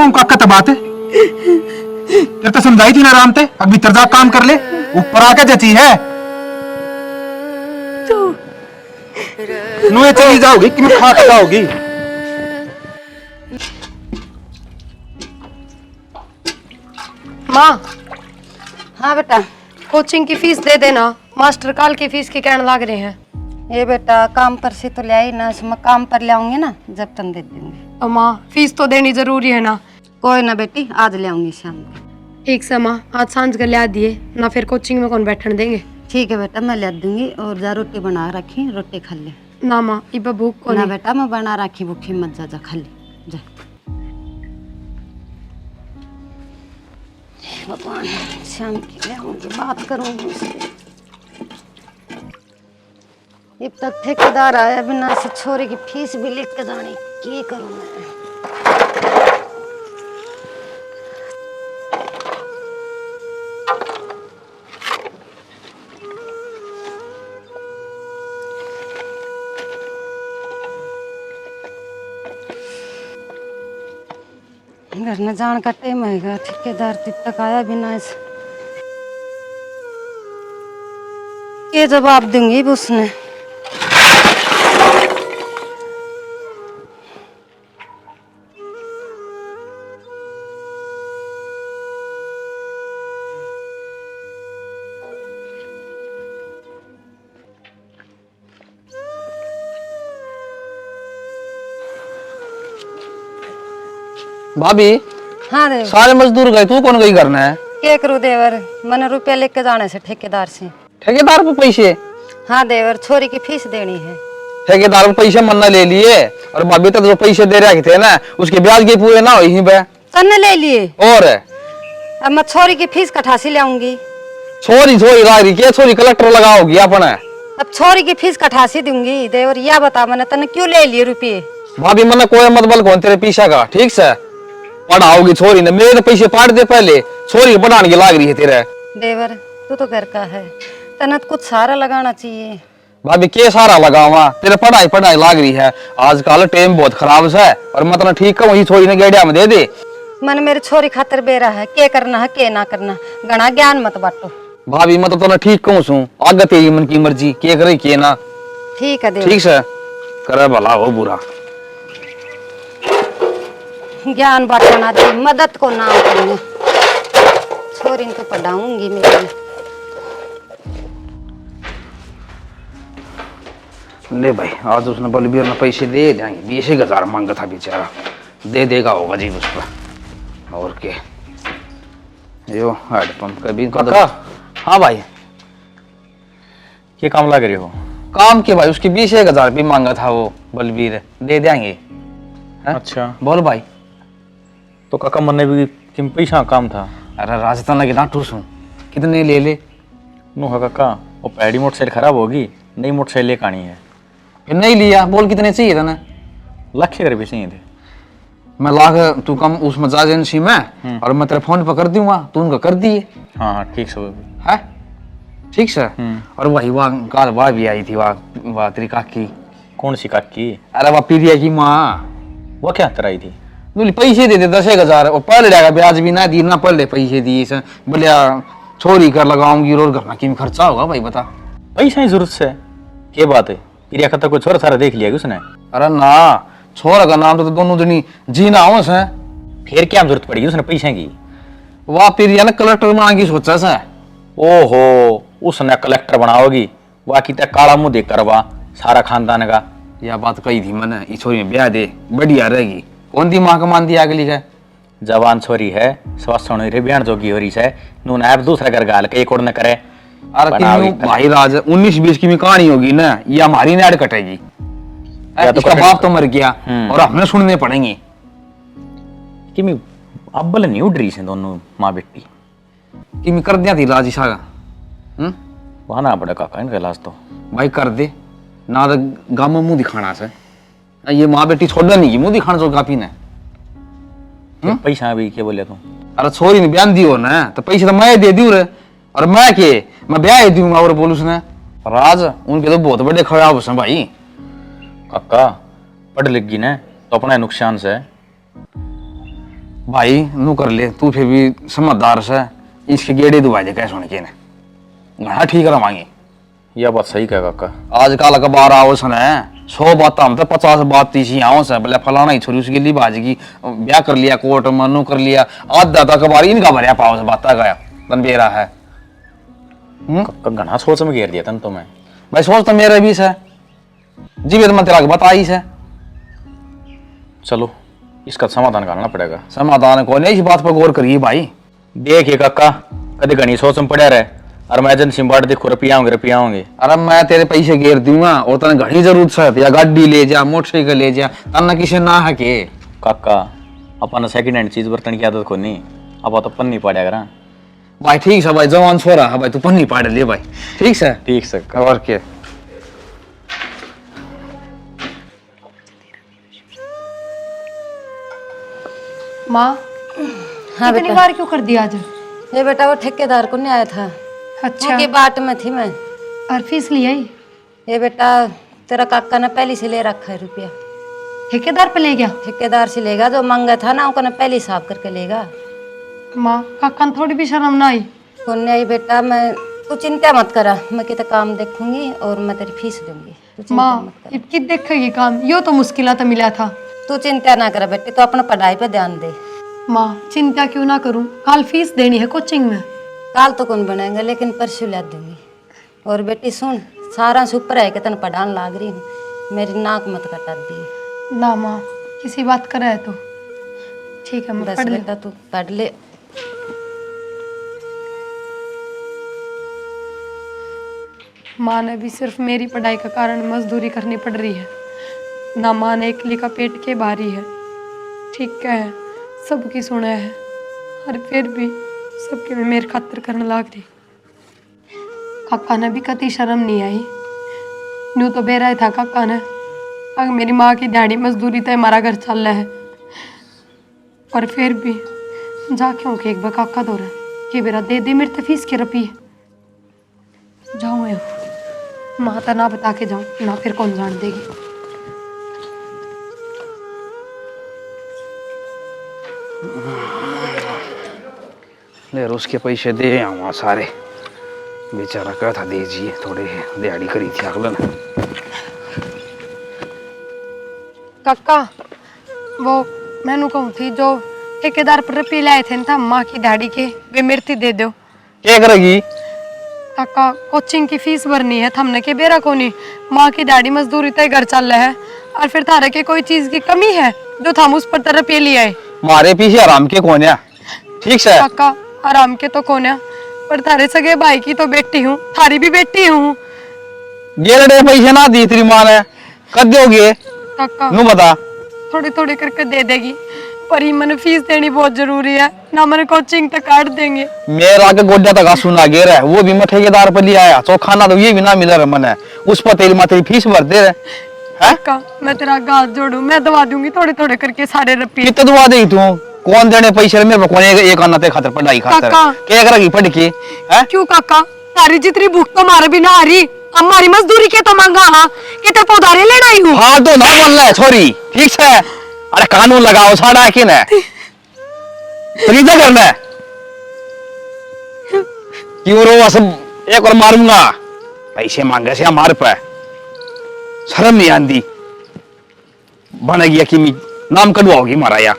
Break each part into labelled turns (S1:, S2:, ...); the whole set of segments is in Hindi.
S1: क्यों काका तबाते तेरे तो समझाई थी ना आराम ते अब भीतर जा काम कर ले ऊपर आके जची है नुए चली जाओगी कि मैं खा के जाओगी।
S2: माँ। हाँ बेटा। कोचिंग की फीस दे देना, मास्टर काल की फीस की कहने लग रहे हैं।
S3: ये बेटा काम पर से तो ले आई ना, मैं काम पर ले आऊंगी ना जब तक दे देंगे।
S2: और माँ फीस तो देनी जरूरी है ना।
S3: कोई ना बेटी, आज ले आऊंगी शाम को।
S2: ठीक से माँ, आज सांझ कर लिया दिए ना, फिर कोचिंग में कौन बैठने देंगे।
S3: ठीक है बेटा, मैं ले दूंगी। और जा रोटी बना रखी, रोटी खा ले।
S2: ना माँ इब भूख को
S3: ना
S2: नहीं।
S3: बेटा मैं बना रखी, भूखी मत जा, जा खा ले जा। भगवान शाम की ले आऊंगी, बात करूंगी उससे। अब तक ठेकेदार आया बिना से छोरे की फीस भी लिख के जानी, की करूं मैं। घर न जान का टाइम है, ठेकेदार तब तक आया बिना इस ये जवाब दूंगी उसने।
S4: भाभी।
S3: हाँ देवर।
S4: सारे मजदूर गए, तू कौन गई करना है?
S3: क्या करूं देवर, मैंने रुपया लेके जाने से ठेकेदार से।
S4: ठेकेदार पे पैसे?
S3: हाँ देवर, छोरी की फीस देनी है।
S4: ठेकेदार पे पैसे मन्ना ले लिए और भाभी तक जो पैसे दे रहे थे ना उसके ब्याज के पूरे ना हुई बे
S3: तन्ने ले लिए।
S4: और
S3: अब मैं छोरी की फीस कठासी ले आऊंगी।
S4: छोरी छोरी लाग रही क्या? छोरी कलेक्टर लगाओगी अपने?
S3: अब छोरी की फीस कठासी दूंगी देवर, या बता मैंने तन्ने क्यों ले लिए रुपये।
S4: भाभी मना कोई मत बल कौन तेरे पीछे का, ठीक से पढ़ाओगी छोरी ने, मेरे तो पैसे पाट दे पहले, छोरी पढ़ाने की लाग रही है तेरे।
S3: देवर तू तो घर का है, तन्ने कुछ सारा लगाना चाहिए।
S4: भाभी के सारा लगावा, तेरे पढ़ाई पढ़ाई लाग रही है, आजकल टाइम बहुत खराब है और मैं तना ठीक कहूँ छोरी ने गेड़िया में दे दे।
S3: मन मेरे छोरी खातर बेरा है, के करना है के ना करना, घना ज्ञान मत बांटो।
S4: भाभी मैं तो तना ठीक कहूँ सू, आगे तेरी मन की मर्जी, के करे के ना।
S3: ठीक है देवर।
S4: ठीक से करे भला हो बुरा।
S3: ज्ञान बांटना दे, मदद को नाम करूंगा, छोरी को पढ़ाऊंगी मेरी।
S4: ले भाई आज उसने बलबीर ने पैसे दे देंगे, 20,000 मांगा था बेचारा, दे देगा होगा जी उस पर। और के यो हेडपंप का भी
S5: काका।
S4: हाँ भाई।
S5: ये काम लग रहे हो?
S4: काम के भाई, उसकी 20,000 भी मांगा था वो बलबीर, दे देंगे।
S5: अच्छा
S4: बोल भाई।
S5: तो काका मन ने भी किम पैसा काम था?
S4: अरे राजस्थान लगे ना ठूसू, कितने ले ले?
S5: नो है काका, वो पैडी मोटरसाइकिल खराब होगी, नई मोटरसाइकिल लेकर आनी है।
S4: फिर नहीं लिया, बोल कितने चाहिए था ना?
S5: लाख के रुपये चाहिए थे।
S4: मैं लाख तू कम उस मजा एजेंसी में और मैं तेरे फोन पर कर दूंगा, तू उनका कर दिए।
S5: हाँ हाँ ठीक से
S4: है ठीक से। और वही वहाँ काल वाह भी आई थी, वाह तेरी काकी।
S5: कौन सी काकी?
S4: अरे वह पीरिया की माँ,
S5: वो क्या तरह आई थी?
S4: बोली पैसे दे दे 10,000 और पहले जाएगा, ब्याज भी ना दी ना, पहले पैसे दिए से बोले छोरी कर लगाऊंगी और घर की खर्चा होगा भाई बता।
S5: पैसा ही जरूरत से क्या बात है? प्रिया खाता कोई छोरा सारा देख लिया उसने?
S4: अरे ना, छोरा का नाम तो दोनों जनी जीना हो से।
S5: फिर क्या जरूरत पड़ेगी उसने पैसे की?
S4: वाह पीरिया ने कलेक्टर बना की सोचा से।
S5: ओहो, उसने कलेक्टर बनाओगी? वाह की काला मुंह देख कर वाह सारा खानदान का।
S4: यह बात कही थी मैंने, इस छोरी में ब्याह दे बढ़िया रहेगी। कौन दी माँ का मान दिया अगली का?
S5: जवान छोरी है, स्वास्थ्य होने रे ब्याह जोगी हो रही है, नून ऐप दूसरा कर गाल के एक और न करे।
S4: अरे भाई राज 19-20 की भी कहानी होगी ना, ये हमारी नेड कटेगी। इसका बाप तो मर गया और हमने सुनने पड़ेंगे
S5: कि मैं अब्बल नहीं उड़ रही से दोनों माँ बेटी
S4: कि मैं कर दिया थी राजी सागा।
S5: वहां ना बड़ा काका इनका इलाज तो
S4: भाई कर दे ना, तो गाँव में मुंह दिखाना से ये माँ बेटी छोड़ना नहीं, मुंह दिखाना जो कापी ने।
S5: पैसा भी क्या बोले तुम?
S4: अरे छोरी ने बयान दियो ना, तो पैसे तो मैं दे दूं रे, और मैं ब्याह दूंगा। और बोलूस ने राज उनके तो बहुत बड़े खराब है भाई।
S5: काका पढ़ लिख गई ना तो अपना नुकसान से
S4: भाई नू कर ले तू फिर भी समझदार से इसके गेड़े दुआ दे कैसे होने के ने घना ठीक रवांगे।
S5: यह बात सही कह काका।
S4: आजकल अखबार आओ सने 100 बात हम तो 50 बात तीसी आओ से बोले फलाना ही छोरी उसकी ली बाजी ब्याह कर लिया कोर्ट मनु कर लिया आधा तो अखबार इनका भरिया पाओ से बात गया तन बेरा है।
S5: काका घना सोच में घेर दिया तन तो मैं।
S4: भाई सोच तो मेरे भी से जी मैं तेरा बताई से।
S5: चलो इसका समाधान करना पड़ेगा।
S4: समाधान कौन है इस बात पर गौर करिए भाई।
S5: देखिए काका कदे घनी सोच में पड़ा रहे और मैं एजेंसी में बांट देखो रुपया होंगे।
S4: अरे मैं तेरे पैसे घेर दूंगा और तने घनी जरूरत है या गाड़ी ले जा मोटरसाइकिल ले जा तन्ना किसी ना है के।
S5: काका अपन सेकंड हैंड चीज बर्तन की आदत को नहीं अब तो पन्नी पड़ा करा।
S4: भाई ठीक है भाई जवान छोरा है भाई तू पन्नी पाड़ ले भाई ठीक है।
S5: ठीक से
S4: और क्या
S2: माँ
S3: हाँ
S2: इतनी
S3: बेटा।
S2: बार क्यों कर दिया आज?
S3: ये बेटा वो ठेकेदार को नहीं आया था,
S2: अच्छा
S3: उनकी बाट में थी मैं।
S2: और फीस लिया ही
S3: ये बेटा तेरा काका ने पहले से ले रखा है रुपया।
S2: ठेकेदार पे ले गया?
S3: ठेकेदार से लेगा जो मांगा था ना उनको पहले हिसाब करके लेगा।
S2: माँ काका ने थोड़ी भी शर्म ना आई?
S3: कौन नहीं आई बेटा, मैं तू चिंता मत करा, मैं कितना काम देखूंगी और मैं तेरी फीस दूंगी, तू चिंता
S2: माँ
S3: मत कर।
S2: इतनी देखेगी काम, यो तो मुश्किल तो मिला था।
S3: तू चिंता ना कर बेटी, तू अपना पढ़ाई पे ध्यान दे।
S2: माँ चिंता क्यों ना करूँ, कल फीस देनी है कोचिंग में।
S3: काल तो कौन बनाएगा लेकिन परसों ला दूंगी। और बेटी सुन, सारा सुपर है कि तन पढ़ाने लाग रही हूँ, मेरी नाक मत कटा दी।
S2: ना माँ किसी बात कर रहा है तो ठीक है मैं
S3: बस
S2: पढ़ ले।
S3: बेटा तू पढ़ ले।
S2: माँ ने भी सिर्फ मेरी पढ़ाई का कारण मजदूरी करनी पड़ रही है, ना माँ ने अकेली का पेट के भारी है। ठीक है सबकी सुना है और फिर भी सबके में मेरे खातिर करने लाग रही। काका ने भी कति शर्म नहीं आई, न्यू तो बेरा था काका ने अगर मेरी माँ की दिहाड़ी मजदूरी तो हमारा घर चल रहा है, और फिर भी जाके उनके एक बार काका दो रहा कि बेरा दे दे मेरे तो फीस के रुपये। जाऊँ मैं माँ तो ना बता के जाऊँ ना फिर कौन जान देगी।
S4: ले उसके पैसे दे आऊँ सारे बेचारा क्या था दीजिए थोड़े दिहाड़ी करी थी अगला ने।
S2: काका वो मैनू कहूँ थी जो ठेकेदार पर रुपये लाए थे ना माँ की दिहाड़ी के, वे मेरे दे दो।
S4: क्या करेगी?
S2: काका कोचिंग की फीस भरनी है, हमने के बेरा को नहीं, माँ की दिहाड़ी मजदूरी तय घर चल रहा है और फिर थारे के कोई चीज की कमी है जो हम उस पर तरफ ये लिए आए।
S4: मारे पीछे आराम के कौन है? ठीक से
S2: काका आराम के तो कौन है, पर थारे सगे भाई की तो बेटी हूँ, थारी भी बेटी हूँ।
S4: गेरड़े पैसे ना दी तेरी माँ ने कर दोगे?
S2: काका
S4: नू बता।
S2: थोड़ी थोड़ी करके दे देगी, पर ही मैंने फीस देनी बहुत जरूरी है ना, मैंने कोचिंग तक काट देंगे।
S4: मेरा के गोड्या तक सुना गेर है वो भी मैं ठेकेदार पर लिया आया, तो खाना तो ये भी ना मिला रहा मैंने, उस पर तेरी माँ तेरी फीस भर दे रहे हैं।
S2: काका मैं तेरा हाथ जोड़ू, मैं दवा दूंगी थोड़े थोड़े करके सारे रुपये।
S4: कितने दुआ देगी तू? कौन देने पैसे मेरे को? कौन एक आना ते खातर पढ़ाई खातर
S2: काका।
S4: क्या करेगी पढ़ के? हैं
S2: क्यों काका, तारी जितनी भूख तो मारे भी ना आ रही, हमारी मजदूरी के तो मांगा हाँ कि तेरे पौधारे लेना ही हूँ।
S4: हाँ तो ना बोलना है छोरी, ठीक से? अरे कानून लगाओ साड़ा है कि ना तरीका करना है क्यों रो सब एक और मारूंगा पैसे मांगे से हमारे पे शर्म नहीं आती बनेगी कि नाम कटवाओगी मारा या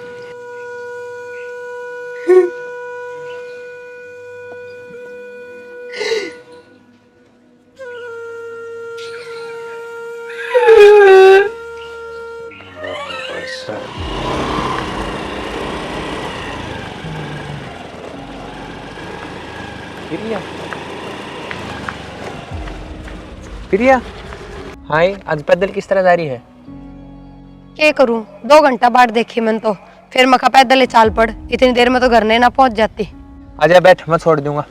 S6: प्रिया हाय, आज पैदल किस तरह जा रही है?
S2: क्या करूँ, 2 घंटा बाद देखी मन तो फिर मका पैदल ही चाल पड़, इतनी देर में तो घर नहीं ना पहुंच जाती।
S6: आजा बैठ, मैं छोड़ दूंगा।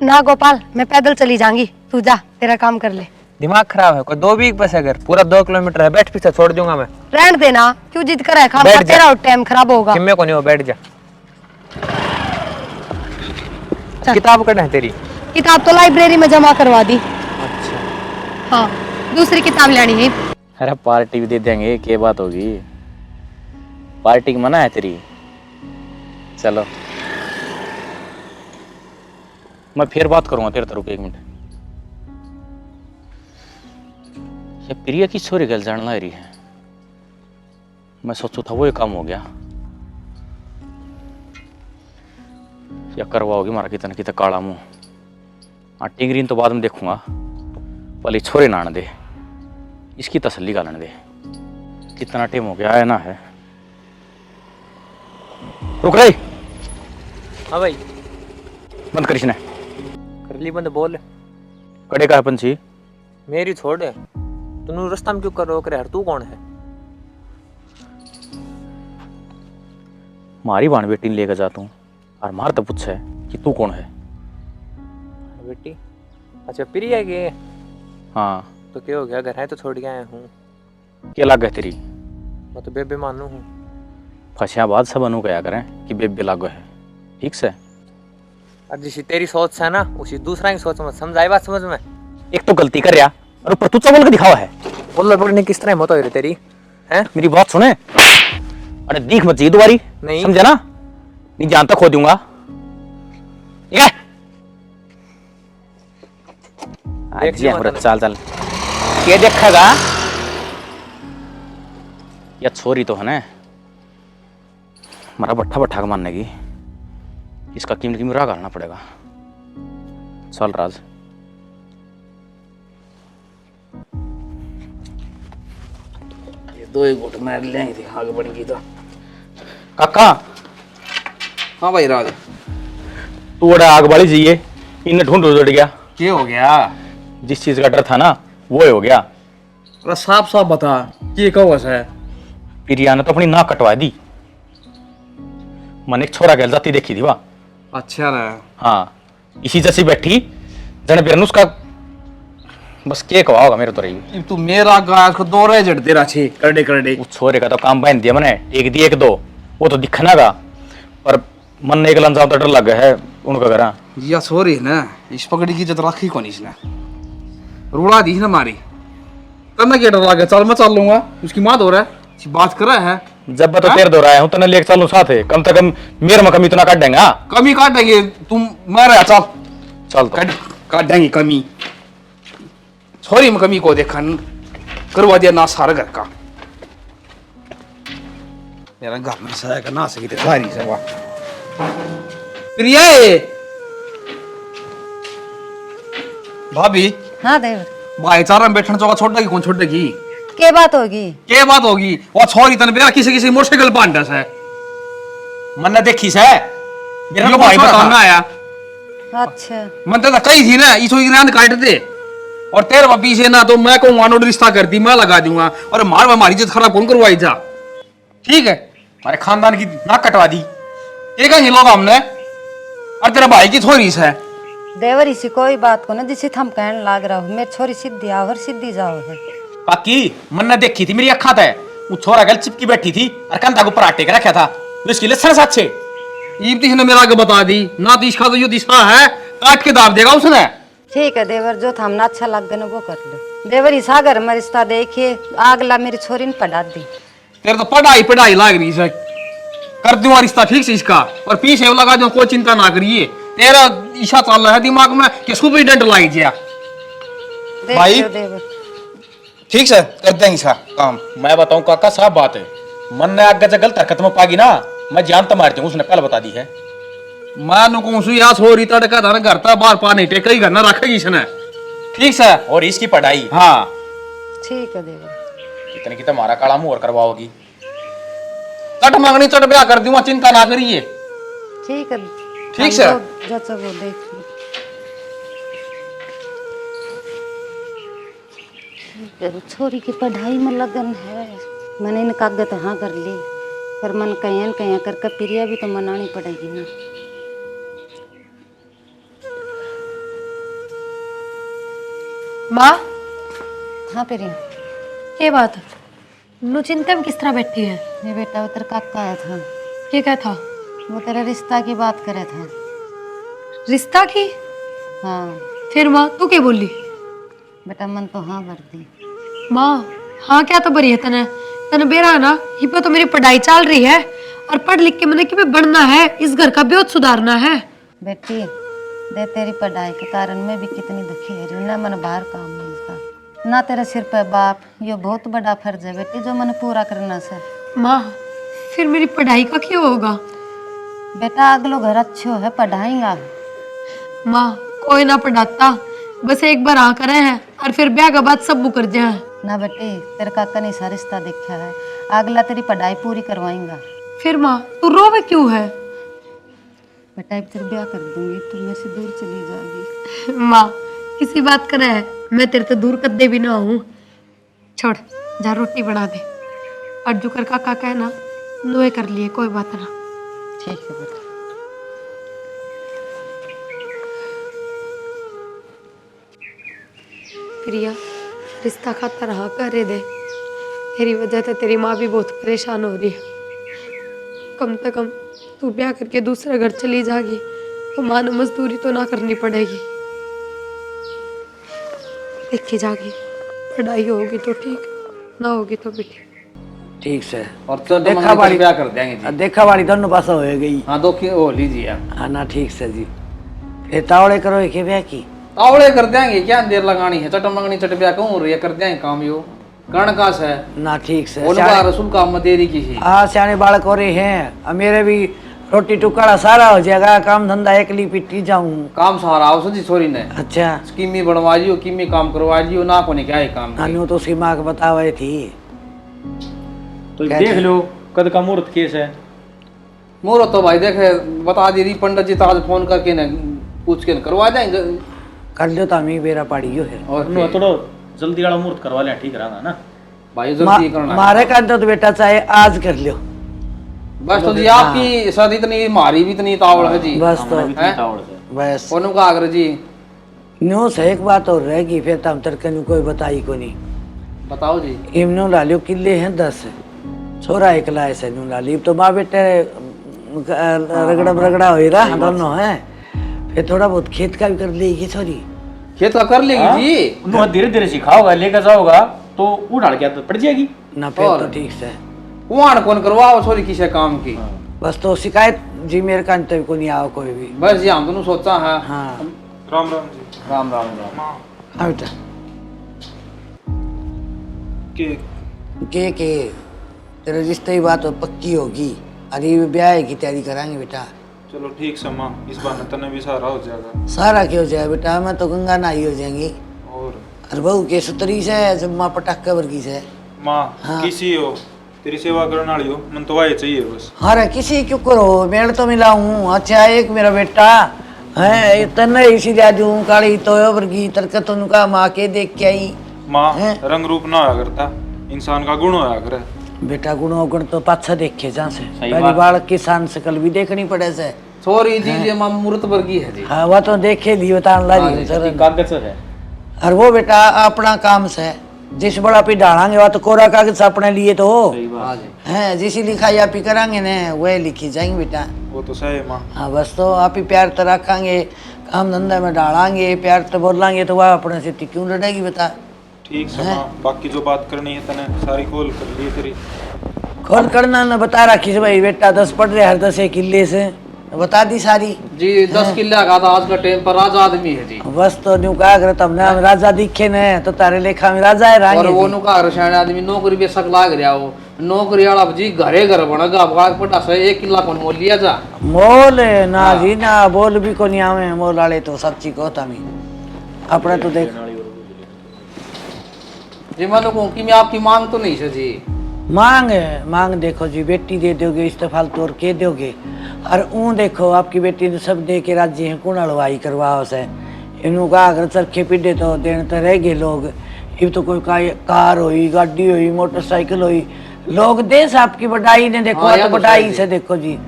S2: ना गोपाल मैं पैदल चली जाऊंगी, तू जा तेरा काम कर ले।
S6: दिमाग खराब है, कोई 2 वीक बस है, अगर पूरा 2 किलोमीटर है, बैठ पीछे छोड़ दूंगा मैं।
S2: रहने देना, क्यों जिद कर है,
S6: बैठ जा।
S2: तेरा टाइम खराब होगा।
S6: किम्मे को नहीं हो, बैठ जा।
S2: चल।
S6: किताब कहाँ है तेरी?
S2: किताब तो लाइब्रेरी में जमा करवा दी।
S6: अच्छा
S2: हाँ दूसरी किताब लेनी है।
S5: अरे पार्टी भी दे देंगे, क्या बात होगी, पार्टी की मना है तेरी? चलो मैं फिर बात करूंगा तेरे तरफ 1 मिनट। ये प्रिया की छोरी गल जान ला रही है। मैं सोचू था वो ये काम हो गया या करवाओगी मारा कितना कितना काला मुंह। हाँ टिंगरीन तो बाद में देखूंगा, पहले छोरे नान दे, इसकी तसल्ली गालन दे। कितना टाइम हो गया है ना है। रुक रही
S6: हाँ भाई
S5: बंद करिश ने
S6: कर ली बंद बोल।
S5: कड़े का है पंछी।
S6: मेरी छोड़ है, तू रास्ता में क्यों कर रोक रहा है? तू कौन है?
S5: मारी बाण बेटी ने लेकर जाता हूँ और मार तो पूछे कि तू कौन है।
S6: बेटी अच्छा प्रिया के।
S5: हाँ
S6: तो क्या हो गया? घर है तो छोड़ के आया हूँ।
S5: क्या लग है तेरी?
S6: मैं तो बेबे मानू हूँ।
S5: फंसिया बाद सब अनु कया करें कि बेबे लागो है, ठीक से।
S6: और जिसी तेरी सोच है ना उसी दूसरा की सोच मत समझाई बात समझ में।
S5: एक तो गलती कर रहा और ऊपर तू बोल के दिखावा है।
S6: बोल पकड़ने किस तरह मत हो रही तेरी है?
S5: मेरी बात सुने, अरे दीख मत जी दोबारी,
S6: नहीं
S5: समझा ना? नहीं जानता खो दूंगा, ठीक है?
S6: देख लिया मतलब।
S5: चल चल क्या देखेगा? या छोरी तो है ना हमारा बट्ठा बट्ठा का मानने की, इसका कीमत कीमत राग आना पड़ेगा। चल राज ये 2 एक घुट मार लेंगे आगे बढ़ेंगी तो। काका
S1: हाँ भाई राज,
S5: तू बड़ा आग वाली जाइए, इन्हें ढूंढ उड़ गया।
S1: क्या हो गया?
S5: जिस चीज का डर था ना वो हो गया।
S1: अरे साफ साफ बता ये कहो है।
S5: प्रिया ने तो अपनी नाक कटवा दी। मैंने एक छोरा गल जाती देखी थी वहाँ।
S1: अच्छा ना,
S5: हाँ इसी जैसी बैठी जन बेरन उसका बस के कहा होगा मेरे तो रही।
S1: तू मेरा गाय को 2 रह जड़ तेरा छे करडे करडे।
S5: उस छोरे का तो काम बांध दिया मैंने, एक दी 1 2 वो तो दिखना का, पर मन ने एक लंजा तो डर लग गया है उनका घर।
S1: या सॉरी है ना, इस पकड़ी की इज्जत रखी कौन इसने, रूड़ा दी ना मारी तब मैं क्या डर लगा। चल मैं चल लूंगा, उसकी माँ हो रहा है बात कर रहा है।
S5: जब मैं तो तेरे दो रहा हूँ तो लेके चलूं साथ है, कम से कम मेरे में कमी तो ना काट देंगे। हाँ
S1: कमी काट देंगे, तुम मारे चल
S5: चल तो।
S1: काट देंगे कमी। सॉरी मैं कमी को देखा करवा दिया ना सारा घर का। मेरा घर में सया का ना सकी सारी सेवा। प्रिया भाभी
S3: हाँ देवर
S1: भाईचारा में बैठना चौका छोड़ देगी, कौन छोड़ देगी?
S3: के बात होगी?
S1: क्या बात होगी? वो छोरी तन बेरा किसी किसी मोटरसाइकिल पांडा है
S5: मन ने देखी से मेरा
S1: भाई बताना आया।
S3: अच्छा
S1: मन तो कही थी ना इसो गिरान काट दे और तेरे वापी से ना तो मैं को मानो रिश्ता कर दी, मैं लगा दूंगा और मार हमारी इज्जत खराब कौन करवाई जा। ठीक है हमारे खानदान की नाक कटवा दी, ये कहेंगे लोग हमने, और तेरा भाई की छोरी से।
S3: देवर इसी कोई बात को ना जिसे थम कहने लाग रहा हूँ, मेरी छोरी सीधी आओ और सीधी जाओ है।
S5: काकी मन ने देखी थी मेरी अखा ते वो छोरा गल चिपकी बैठी थी और कंधा को पराठे के रखा था तो इसकी लक्षण साथ से
S1: ईमती ने मेरा आगे बता दी ना, तो इसका तो यो दिशा है काट के दाब देगा उसने।
S3: ठीक है देवर, जो थामना अच्छा लग गया ना वो कर लो। देवर इस घर में रिश्ता देखिए आगला मेरी छोरी ने पढ़ा दी।
S1: तेरे तो पढ़ाई पढ़ाई लाग रही है, कर दूंगा रिश्ता ठीक से इसका और पीछे लगा दूं, कोई चिंता ना करिए। तेरा ईशा चल रहा है दिमाग में कि सुपरिटेंडेंट लाई दिया भाई।
S3: देवर
S1: ठीक से कर देंगे इसका काम।
S5: मैं बताऊं काका साफ बात है, मन ने आगे से गलत हरकत में पागी ना मैं जान तो मारती हूँ, उसने पहले बता दी है।
S1: मैं नुकूसू या छोरी तड़का धन करता बार पा नहीं टेक ही करना रखेगी इसने। ठीक से
S5: और इसकी पढ़ाई
S1: हाँ
S3: ठीक है देवर।
S5: कितने की तो मारा काला मुंह और करवाओगी।
S1: चट मांगनी चट ब्याह कर दूंगा, चिंता ना करिए।
S3: ठीक है
S1: ठीक से
S3: जैसा वो देख लो। छोरी की पढ़ाई में लगन है, मैंने इन कागज हाँ कर ली, पर मन कहीं कहीं करके प्रिया भी तो मनानी पड़ेगी ना।
S2: माँ
S3: हाँ प्रिया
S2: ये बात नु चिंता में किस तरह बैठी है?
S3: ये बेटा उधर काका आया था,
S2: ये क्या था?
S3: वो तेरा रिश्ता की बात करे था।
S2: रिश्ता की?
S3: हाँ
S2: फिर माँ तू क्या बोली?
S3: बेटा मन तो हाँ भर दी।
S2: माँ हाँ क्या तो बरी है तने तने बेरा है ना, ये पे तो मेरी पढ़ाई चल रही है और पढ़ लिख के मैंने कि बढ़ना है, इस घर का ब्योत सुधारना है।
S3: बेटी दे तेरी पढ़ाई के कारण मैं भी कितनी दुखी है रही हूँ, ना मन बाहर काम मिलता ना तेरे सिर पे बाप। ये बहुत बड़ा फर्ज है बेटी जो मैंने पूरा करना से।
S2: माँ फिर मेरी पढ़ाई का क्या होगा?
S3: बेटा अगलो घर अच्छो है पढ़ाएंगा।
S2: माँ कोई ना पढ़ाता, बस एक बार आ करे हैं और फिर ब्याह के बाद सब मुकर जाए।
S3: ना बेटी तेरे काका ने सा रिश्ता देखा है, अगला तेरी पढ़ाई पूरी करवाएंगा।
S2: फिर माँ तू रोवे क्यों है?
S3: बेटा अब तेरे ब्याह कर दूंगी, तू मेरे से दूर चली जाएगी।
S2: माँ किसी बात करे है, मैं तेरे तो दूर कदे भी ना हूँ। छोड़ जा रोटी बना दे, और जो कर काका कहना नोए कर लिए, कोई बात ना।
S3: ठीक है बेटा।
S2: प्रिया रिश्ता खाता रहा करे दे, मेरी वजह से तेरी माँ भी बहुत परेशान हो रही है। कम से कम तू ब्याह करके दूसरे घर चली जाएगी तो माँ ने मजदूरी तो ना करनी पड़ेगी। देखी जागी, पढ़ाई होगी तो ठीक, ना होगी तो भी ठीक।
S6: ठीक से
S4: और तो
S6: देखा
S4: देखा
S6: बारी-
S4: ब्याह कर देंगे जी।
S6: देखा वाली दोनों पासा हो गई।
S4: हाँ दो की हो लीजिए आप।
S6: हाँ ना ठीक से जी, फिर तावड़े करो एक ब्याह की।
S4: तावड़े कर देंगे, क्या देर लगानी है, चट मंगनी चट ब्याह कहूँ हो रही है, कर देंगे काम यो कर्ण का से
S6: ना ठीक से
S4: उनका रसूल काम मत देरी की है।
S6: हाँ सियाने बालक हो रहे हैं, अब मेरे भी रोटी टुकड़ा सारा हो जाएगा, काम धंधा एकली पिटी जाऊं।
S4: काम सहारा आओ जी छोरी ने
S6: अच्छा
S4: किमी बनवा लियो, किमी काम करवा लियो, ना को क्या है काम की।
S6: नानू तो उसकी माँ को बतावे थी।
S5: तो देख लो कद का मुहूर्त केस है।
S4: मोरो तो भाई देखे बता दे रही पंडित जी, तो आज फोन करके न पूछ के न करवा देंगे।
S6: कर लो तो हमें बेरा पाड़ियो है।
S4: और
S5: नो थोड़ा जल्दी वाला मुहूर्त करवा ले, ठीक रहेगा ना।
S4: भाई जल्दी करना है।
S6: मारे का तो बेटा चाहे आज कर लो
S4: बस तो जी आपकी शादी इतनी, हमारी भी इतनी तावड़ है जी।
S6: बस तो
S4: हैं?
S6: बस
S4: कौन का आगर जी
S6: न्यू से एक बात और रहेगी, फिर तम तड़के नु कोई बताई को नहीं।
S4: बताओ जी।
S6: इमनो लालियो किले हैं 10, छोरा एकला है से नु लाली तो माँ बेटे रगड़ा हो रहा दोनों है। फिर थोड़ा बहुत खेत का भी कर लेगी छोरी।
S4: खेत का कर लेगी जी।
S5: उन्हें धीरे धीरे सिखाओगा, लेकर जाओगा तो उड़ाड़ के आदत पड़ जाएगी।
S6: ना फिर
S4: और?
S6: तो ठीक से
S4: कुआन कौन करवाओ छोरी किसे काम की।
S6: बस तो शिकायत जी मेरे कान तक को नहीं आओ कोई भी।
S4: बस जी हम दोनों सोचा है।
S6: हाँ
S7: राम राम जी।
S4: राम राम राम।
S6: हाँ बेटा के तेरे रिश्ते की बात और पक्की होगी, अरे ब्याह की तैयारी कराएंगे बेटा।
S7: चलो ठीक से माँ, इस बार तने भी सहारा हो जाएगा।
S6: सारा क्यों जाए बेटा, मैं तो गंगा नहाई हो जाएंगी।
S7: और
S6: बहू के सुतरी से जब माँ पटाखे वर्गी से।
S7: माँ
S6: हाँ।
S7: किसी हो तेरी सेवा करने वाली हो, मन तो वाये चाहिए बस।
S6: अरे किसी क्यों करो, मेड़ तो मिला हूँ। अच्छा एक मेरा बेटा है तने इसीलिए दूँ काली तो वर्गी तरकत का माँ के देख के आई।
S7: माँ
S6: हैं?
S7: रंग रूप ना होया करता, इंसान का गुण होया करे।
S6: बेटा गुण अवगुण तो पाछा देखे जहाँ से
S5: सही
S6: पहली
S5: बात।
S6: बार किसान शकल भी देखनी पड़े से।
S4: छोरी जी ये मां मूर्त वर्गी है जी।
S6: हाँ वह तो देखे ली बता लाई सर।
S5: कागज है।
S6: और वो बेटा अपना काम से जिस बड़ा पे डालेंगे वह तो कोरा कागज अपने लिए तो हो
S4: हाँ जी।
S6: है, जिसी लिखाई आप ही कराएंगे ना वह लिखी जाएंगे बेटा।
S7: वो तो सही है माँ।
S6: हाँ बस तो आप ही प्यार तो रखेंगे, काम धंधा में डालेंगे, प्यार तो बोलेंगे तो वह अपने से क्यों लड़ेगी बता।
S7: ठीक से माँ, बाकी जो बात करनी है तने सारी खोल कर ली तेरी।
S6: खोल करना न बता रखी से भाई बेटा 10 पढ़ रहे हर 10 एक किले से बता दी सारी।
S4: जी 10 किले का था आज का टाइम पर राजा आदमी है जी।
S6: बस तो न्यू कहा कर तब हम राजा दिखे न तो तारे लेखा में राजा है
S4: और वो
S6: रानी।
S4: नु का रसायन आदमी नौकरी बेशक लाग रहा हो, नौकरी वाला जी घरे घर बनेगा बाग पटा से 1 किला कौन मोल लिया जा।
S6: मोल ना जी ना बोल भी को नहीं आवे, मोल वाले तो सब चीज को तमी अपने तो देख।
S4: जी मैं कहूँ कि मैं आपकी मांग तो नहीं है जी।
S6: मांग है, मांग देखो जी बेटी दे दोगे इस्तेफाल तोड़ के दोगे। और ऊँ देखो आपकी बेटी ने सब दे के राज्य है कौन हलवाई करवाओ से इनू का अगर चरखे पीड़े तो देने तो रह गए लोग। ये तो कोई कार हुई, गाड़ी हुई, मोटरसाइकिल हुई, लोग देश आपकी बढ़ाई ने देखो।
S4: हाँ,
S6: तो
S4: या तो
S6: बढ़ाई
S4: सही
S6: से देखो जी,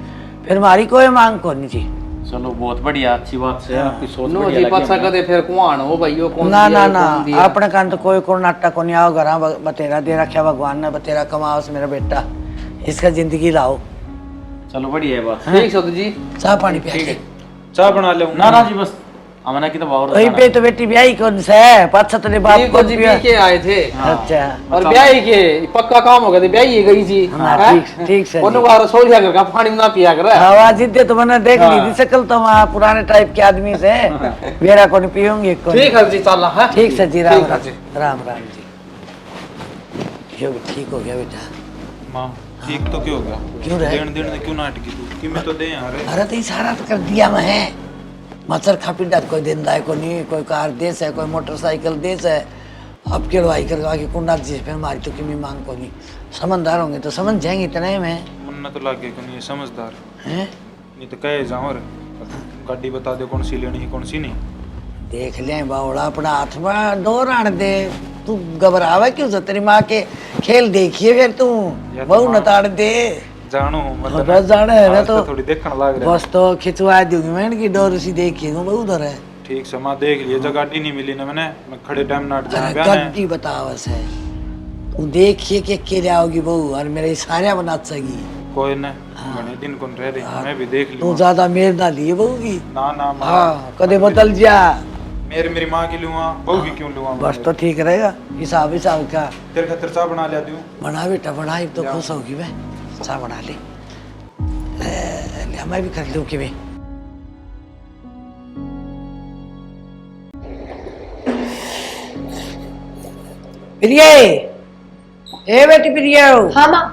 S6: फिर हमारी कोई मांग को नहीं जी।
S5: चलो बहुत बढ़िया, अच्छी बात से आपकी सोच
S4: नो
S5: बढ़िया
S4: जी
S5: लगी
S4: पछा
S5: हमें।
S4: कदे फिर कुआन हो भाई कौन
S6: ना
S4: दिया,
S6: ना
S4: कौन
S6: ना
S4: दिया।
S6: अपने कान तो कोई को नाटक को नहीं आओ घर बतेरा दे रखा भगवान ने, बतेरा कमाओ से मेरा बेटा इसका जिंदगी लाओ।
S5: चलो बढ़िया है बात।
S4: ठीक है जी।
S6: चाह पानी पिया के।
S7: चाय बना ले
S5: ना ना जी बस हमने की तो बहुत
S6: वहीं पे तो बेटी ब्याही कौन सा है, पाँच सतरे बाप को
S1: जी पी के आए थे
S6: अच्छा
S1: और ब्याही के पक्का काम हो गया, ब्याही गई जी।
S6: हाँ, ठीक से
S1: उन्होंने कहा रसोई लिया कर पानी ना पिया कर।
S6: आवाज जिद्दे तो मैंने देख ली थी शकल तो वहाँ पुराने टाइप के आदमी से मेरा कौन पियूंगी कौन।
S1: ठीक है जी चल है।
S6: ठीक से जी, राम
S1: ठीक है
S6: राम
S1: जी।
S6: राम राम जी। यो भी ठीक हो गया बेटा।
S7: माँ ठीक तो क्यों हो गया?
S6: क्यों रहे?
S7: देन क्यों नाटकी तू कि मैं तो दे यार।
S6: अरे तो इशारा तो कर दिया मैं, मच्छर खापी डाक कोई देंदा है, कोई नहीं, कोई कार देस है, कोई मोटरसाइकिल देस है। अब केड़वाई कर आगे कुंडा जी फिर मारी तो किमी मांग को नहीं, समझदार होंगे तो समझ जाएंगे इतने में
S7: मन तो लागे कि नहीं समझदार
S6: हैं।
S7: नहीं तो कहे जाओ रे गाड़ी बता दे कौन सी लेनी है कौन सी नहीं।
S6: देख ले बावड़ा अपना हाथ में डोर आन दे, तू घबरावे क्यों से, तेरी माँ के खेल देखिए फिर तू
S7: या तो
S6: बहु
S7: माँ-
S6: नताड़ दे।
S7: जानो मतलब
S6: बस जाने है ना
S7: आज
S6: तो
S7: थोड़ी देखने लग रहा है।
S6: बस तो खिंचवा दूंगी मैं इनकी डोर उसी देखिए तू बहु उधर है।
S7: ठीक से माँ देख लिए जो गाड़ी नहीं मिली ना मैं खड़े टाइम नाट जाना
S6: अरे
S7: बयान है।
S6: गड्डी बतावस है, तू देखिए कि अकेले आओगी बहू और मेरे सारे बना सगी।
S7: कोई ना बने दिन कौन रह रही मैं भी देख
S6: तू
S7: लूँ।
S6: ज्यादा मेर ना लिए बहू की।
S7: ना ना माँ
S6: हाँ कदे बदल जा,
S7: मेरी माँ की लूँगा बहू की क्यों लूँगा।
S6: बस तो ठीक रहेगा। हिसाब हिसाब का
S7: तेरे खातिर चाह बना लिया दूँ।
S6: बना बेटा, बनाई तो खुश होगी मैं, सा बना ले। ले मैं भी कर लूँ कि मैं। प्रिय ए बेटी प्रिय
S2: हाँ माँ।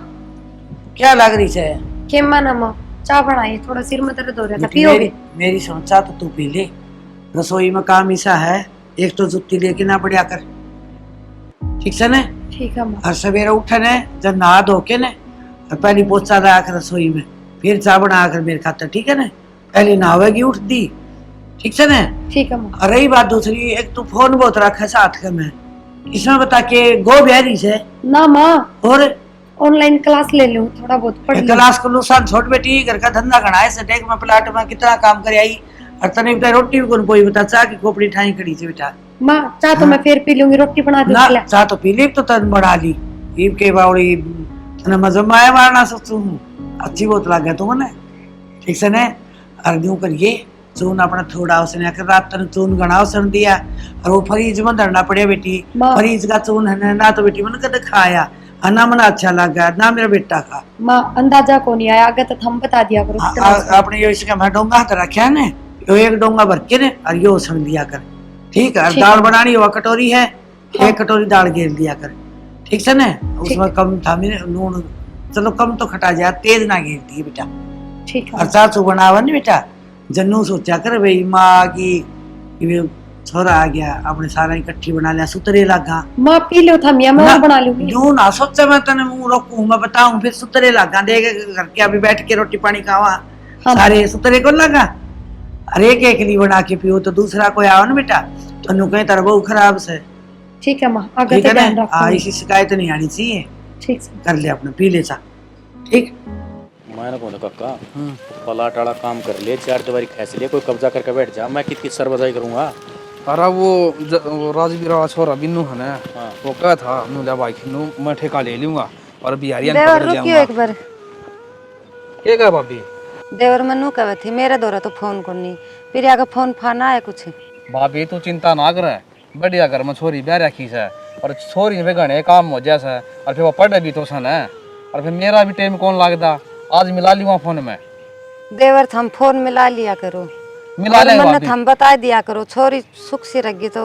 S6: क्या लग रही है?
S2: के मना माँ, चाय बनाइए, थोड़ा सिर में दर्द हो रहा था,
S6: बेटी
S2: पियोगे?
S6: मेरी सोचा तो तू पी ले, रसोई में काम ऐसा है, एक तो जुत्ती लेके ना बढ़िया कर, ठीक से ना।
S2: ठीक है माँ।
S6: हर सवेरे उठे ने जब नहा धो के ने और पहले पोछा लगा कर रसोई में, फिर चाय बना कर मेरे खातर, ठीक है ना। पहले नहावेगी उठती, ठीक से ना।
S2: ठीक है माँ।
S6: और रही बात दूसरी, एक तू फोन बहुत रखा है साथ के में, इसमें बता के गो बिहारी से
S2: ना माँ,
S6: और
S2: ऑनलाइन क्लास ले लूँ, थोड़ा बहुत पढ़ लूँ।
S6: क्लास को नुकसान छोट बेटी, घर का धंधा घना है, सटेक में प्लाट में कितना काम करे आई, और तने बता रोटी भी कौन कोई बता, चाह की खोपड़ी ठाई खड़ी थी बेटा।
S2: माँ चाय तो मैं फिर पी लूंगी, रोटी बना
S6: ना
S2: दूंगी।
S6: चाह तो पी ली तो तन बढ़ा ली, ईब के बावड़ी तने मजा माया मारना सोचू हूँ, अच्छी बहुत लग गया तुमने, ठीक से ने। और यूं करिए चून अपना थोड़ा उसने आकर रात तन चून गणा उसने दिया, और वो फ्रीज में धरना पड़े बेटी,
S2: माँ।
S6: फ्रीज का चून है ना, तो बेटी मैंने कद खाया ना, मना अच्छा लगा ना मेरा बेटा का।
S2: माँ अंदाजा को नहीं आया, आगे तो हम बता दिया करो कितना।
S6: आपने यो इसका मैं डोंगा हाथ रखा है ने, यो एक डोंगा भर के ने और यो उसमें दिया कर, ठीक है। और
S2: ठीक
S6: दाल
S2: है।
S6: बनानी वो कटोरी है,
S2: हाँ।
S6: एक कटोरी दाल घेर दिया कर, ठीक से ने। उसमें कम था मेरे नून, चलो कम तो खटा जाए, तेज ना घेर दिए बेटा।
S2: ठीक है।
S6: और चाचू बनावा नहीं बेटा, जन्नू सोचा कर भाई माँ की ये छोरा आ गया, अपने सारा इकट्ठी बना लिया, सुतरे लगा।
S2: माँ पी लो था मियाँ, मैं और बना लूंगी।
S6: यूं ना सोचा मैं तने मुंह रोकूं, मैं बताऊं फिर सुतरे लगा, देख घर के अभी बैठ के रोटी पानी खावा,
S2: हाँ।
S6: सारे सुतरे को लगा। अरे एक एक ली बना के पियो तो दूसरा कोई आओ ना बेटा, तो कहीं तरह बहु खराब से,
S2: ठीक है माँ, आगे
S6: ठीक
S2: से
S6: है
S2: ध्यान
S6: ना।
S2: रखूंगी।
S6: ऐसी शिकायत नहीं आनी चाहिए,
S2: ठीक से।
S6: कर ले अपना पी ले चा, ठीक।
S5: मैंने कौन काका पला टाला काम कर लिए, चार दीवारी खैस लिए, कोई कब्जा करके बैठ जा, मैं कित सर बजाई करूंगा।
S1: अरे वो राजवीर वाला छोरा बिन्नू है ना,
S5: हाँ।
S1: वो कहा था नू ले भाई खिन्नू मैं ठेका ले लूंगा और बिहारियां
S3: देवर
S1: पकड़
S3: रुकियो
S1: जाऊंगा।
S3: एक बार,
S1: के कहा भाभी?
S3: देवर मनु कहे थी मेरे दौरा तो फोन करनी, फिर आगे फोन फाना है कुछ।
S1: भाभी तू चिंता ना कर, बढ़िया घर में छोरी ब्याह रखी से, और छोरी में घने काम हो जैसा, और फिर वो पढ़े भी तो सन है, और फिर मेरा भी टाइम कौन लगता, आज मिला लूंगा फोन में।
S3: देवर हम फोन मिला लिया करो,
S1: मिला
S3: और
S1: लेंगे
S3: मन्नत
S1: भाभी।
S3: हम बता दिया करो, छोरी सुख से रखी तो।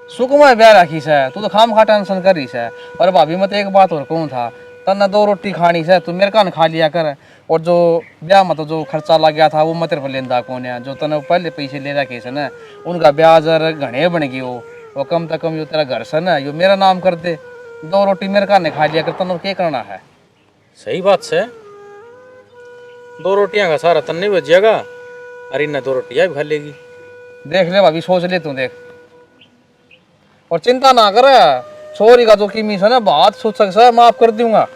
S1: सुख में ब्याह रखी से, तू तो खाम खा टेंशन कर रही से। और भाभी मैं तो एक बात और कहूँ था, तन्ना 2 रोटी खानी से, तू मेरे कान खा लिया कर, और जो ब्याह में तो जो खर्चा लग गया था वो मैं तेरे पर लेंदा कौन है, जो तने पहले पैसे ले रखे से ना, उनका ब्याज और घने बन गई वो कम से कम यो तेरा घर से ना यो मेरा नाम कर दे, 2 रोटी मेरे कान खा लिया कर, तने क्या करना है?
S5: सही बात से 2 रोटियां का सारा तन नहीं बचिएगा, अरे न 2 रोटियां भी खा लेगी।
S1: देख ले भाभी, सोच ले तू देख, और चिंता ना कर, छोरी का जो कीमी है ना बात सोच सकता, माफ कर दूंगा।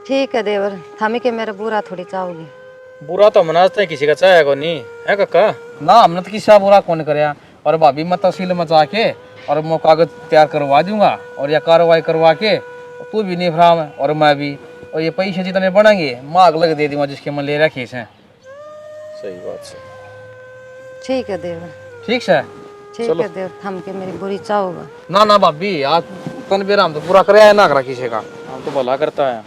S3: ठीक है देवर, थामी के मेरा बुरा थोड़ी चाहोगे।
S5: बुरा तो मनाते हैं, किसी का चाहे को नहीं है काका।
S1: ना हमने तो किसी बुरा कौन कराया, और भाभी मैं तहसील में जाके और मैं कागज तैयार करवा दूंगा, और यह कार्रवाई करवा के तू भी नहीं फराम और मैं भी, और ये पैसे जितने बढ़ेंगे मांग लग दे दूंगा जिसके मैं ले रखे हैं।
S5: सही बात से।
S3: ठीक है देवर।
S4: ठीक से
S3: ठीक है देव थम के मेरी बुरी चाहोगा।
S4: ना ना भाभी आज तन बेरा हम तो पूरा करे ना करा किसी का।
S5: हम तो भला करता है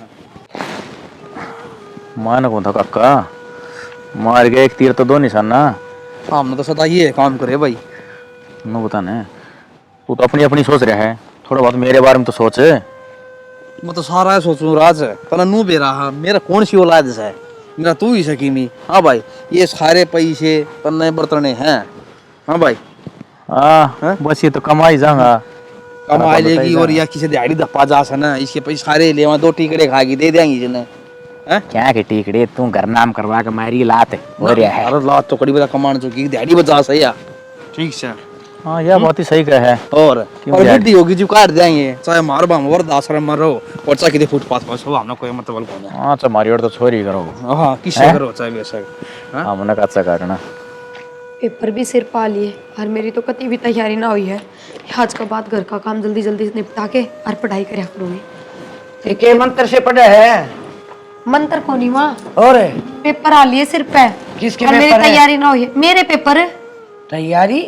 S5: मान कौन था काका मार गए एक तीर तो दो निशाना
S4: हमने तो सदा ये काम करे भाई।
S5: मैं बता ने तू तो अपनी अपनी सोच रहा है थोड़ा बहुत मेरे बारे में तो सोच।
S4: मैं तो सारा सोचूं राज तना नू बेरा हाँ मेरा कौन सी औलाद है मेरा तू ही सकीनी। हाँ भाई ये सारे पैसे तन्ने बर्तने हैं। हाँ भाई
S5: हाँ बस ये तो कमाई जाऊंगा
S4: कमाई लेगी और या किसी दिहाड़ी धप्पा जा सना इसके पैसे सारे ले दो टिकड़े खागी दे देंगी जिन्हें।
S5: क्या के टिकड़े तू घर नाम करवा के मारी लात हो रहा है।
S4: अरे लात तो कड़ी बता कमान चुकी दिहाड़ी बचा सही है। ठीक से
S5: हाँ यह बहुत ही सही कहा है।
S4: और बुद्धि होगी जो काट देंगे चाहे मारो बाम और आश्रम में रहो और चाहे किसी फुटपाथ पर सो हमने कोई मतलब कौन है।
S5: हाँ तो मारी और तो छोरी करो।
S4: हाँ किससे करो चाहे वैसा।
S5: हमने कच्चा करना
S2: पेपर भी सिर पा लिए और मेरी तो कती भी तैयारी ना हुई है। आज के बाद घर का काम जल्दी जल्दी निपटा के और पढ़ाई करा करूंगी।
S6: ये के मंत्र से पढ़े है
S2: मंत्र को नहीं माँ
S6: और
S2: पेपर आ लिए सिर पे।
S6: किसके
S2: और मेरी
S6: पेपर है?
S2: तैयारी ना हुई है। मेरे पेपर।
S6: तैयारी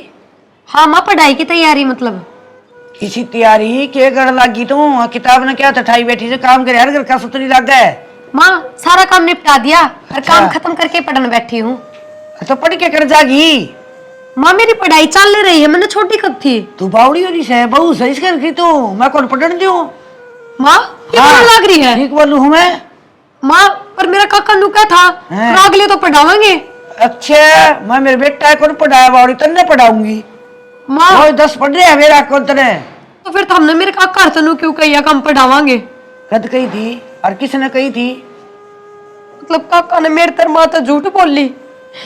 S2: हाँ माँ पढ़ाई की तैयारी मतलब।
S6: किसी तैयारी के गढ़ लागी तू किताब ने क्या ठठाई बैठी से काम करे हर घर का सुतरी लग गए।
S2: माँ सारा काम निपटा दिया और काम खत्म करके पढ़ने बैठी हूँ।
S6: तो पढ़ के कर जागी।
S2: माँ मेरी पढ़ाई चल रही है मैंने छोटी कब थी।
S6: तू बावड़ी होनी से बहु सही कर की तू मैं कौन पढ़ने दूं।
S2: माँ क्या लग रही है।
S6: ठीक बोलू हूँ मैं।
S2: माँ पर मेरा काका नुका था
S6: हैं?
S2: तो अगले तो पढ़ावांगे।
S6: अच्छा मैं मेरे बेटा को पढ़ाया बावड़ी तन्ने पढ़ाऊंगी।
S2: माँ
S6: और 10 पढ़ रहे हैं मेरा कौन तने।
S2: तो फिर तो हमने मेरे काका तनु क्यों कही हम पढ़ावांगे।
S6: कद कही थी और किसने कही थी।
S2: मतलब काका ने मेरे तर माँ तो झूठ बोल ली।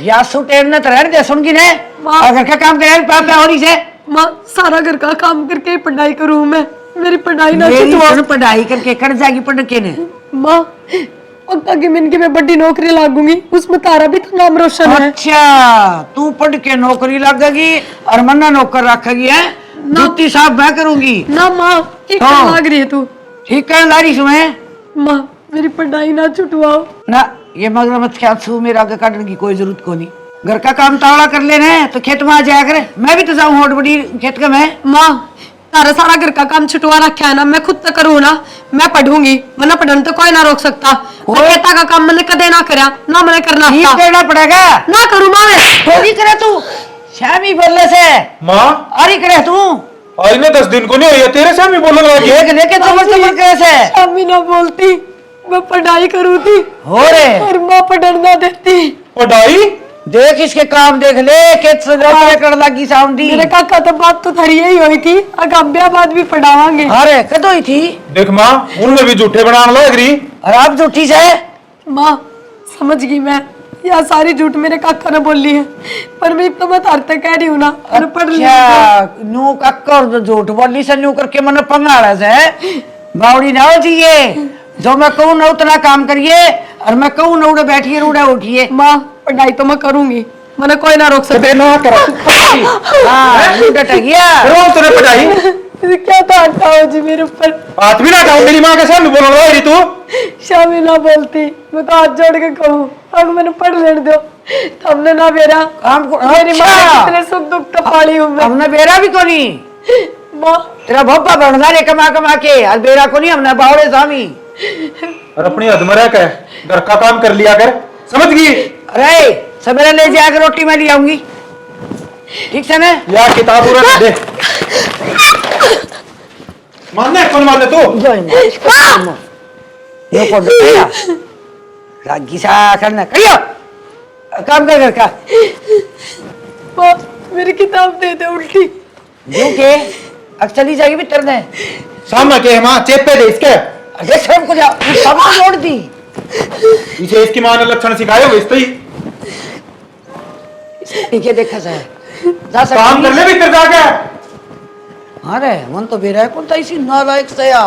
S6: या सुटेर ने तरह दे सुन की ने
S2: माँ।
S6: अगर क्या काम करे पापा हो रही से
S2: माँ सारा घर का काम करके ही पढ़ाई करूँ मैं। मेरी पढ़ाई ना
S6: मेरी
S2: छुटवा।
S6: सुन पढ़ाई करके कर जाएगी पढ़ के ने।
S2: माँ पक्का की मिनकी में बड़ी नौकरी लागूंगी उसमें तारा भी तो नाम रोशन है।
S6: अच्छा तू पढ़ के नौकरी लगेगी और मन्ना नौकर रखेगी है जूती साफ मैं करूंगी।
S2: ना माँ ठीक
S6: हाँ।
S2: लाग रही है तू।
S6: ठीक कर लारी सुने
S2: माँ मेरी पढ़ाई ना छुटवाओ।
S6: ना ये मगर मत ख्याल छू मेरा आगे काटने की कोई जरूरत को नहीं। घर का काम तावड़ा कर लेने तो खेत में आ जाया करे मैं भी तो जाऊँ होट बड़ी खेत का मैं।
S2: माँ तारा सारा घर का काम छुटवा रखा है ना मैं खुद तक करूँ ना मैं पढ़ूंगी वरना पढ़ने तो कोई ना रोक सकता। खेता का काम मैंने कदे ना करा ना मैंने करना
S6: ठीक
S2: था।
S6: करना पड़ेगा
S2: ना करूँ माँ मैं।
S6: थोड़ी करे तू शामी बोलने से
S7: माँ
S6: अरे करे तू
S7: आज ने 10 दिन को नहीं हुई तेरे सामने बोलने लगी।
S6: एक लेके तो करे से
S2: शामी ना बोलती मैं पढ़ाई करूँ थी
S6: हो रे
S2: और माँ पढ़ना देती।
S7: पढ़ाई
S6: देख इसके काम देख ले खेत से कर लगी साउंडी।
S2: मेरे काका तो बात तो थरी यही हुई थी अगर ब्याह बाद भी पढ़ावांगे।
S6: अरे कदो ही थी
S7: देख माँ उनमें भी झूठे बनाने लग रही।
S6: और आप झूठी से
S2: माँ समझ गई मैं यह सारी झूठ मेरे काका ने बोली है पर मैं तो मैं तार तक कह रही हूँ ना और पढ़ लिया।
S6: अच्छा नू कक्कर झूठ बोली से नू करके मन पंगाड़ा से बावड़ी ना हो चाहिए जो मैं कहूँ ना उतना काम करिए और मैं कहूँ ना उड़े बैठिए उड़े उठिए।
S2: माँ पढ़ाई तो मैं करूंगी मैंने कोई ना रोक सकता।
S7: ना करा
S6: हाँ डट गया
S7: रोज तूने पढ़ाई
S2: क्या था हटाओ जी मेरे ऊपर।
S7: हाथ भी ना उठाओ मेरी माँ के सामने बोलने लग रही तू।
S2: शामी ना बोलती मैं तो हाथ जोड़ के कहूँ अब मैंने पढ़ लेने दो हमने ना मेरा
S6: काम को
S2: मेरी माँ
S6: अच्छा
S2: कितने सुख दुख तो पाली हूँ मैं।
S6: हमने बेरा भी कोनी
S2: माँ
S6: तेरा भप्पा बनना रे कमा कमा के और बेरा को नहीं हमने बावड़े स्वामी।
S7: और अपनी हद में रह कर घर का काम कर लिया कर समझ गई।
S6: अरे सवेरे ले जाकर रोटी मैं ले आऊंगी ठीक से ना।
S7: या किताब पूरा दे मानने कौन मानने तू।
S6: ये कौन देगा रागी सा करना करियो काम कर घर का।
S2: माँ मेरी किताब दे दे उल्टी।
S6: जो के अब चली जाएगी भीतर ने
S7: सामने के माँ चेप पे दे इसके।
S6: अरे सब को जाओ सब को जोड़ दी
S7: इसे इसकी माँ ने लक्षण सिखाए हो इस ही
S6: ठीक है देखा जाए जा
S7: काम कर ले भीतर जाके।
S6: अरे मन तो बेरा कौन था इसी नालायक से या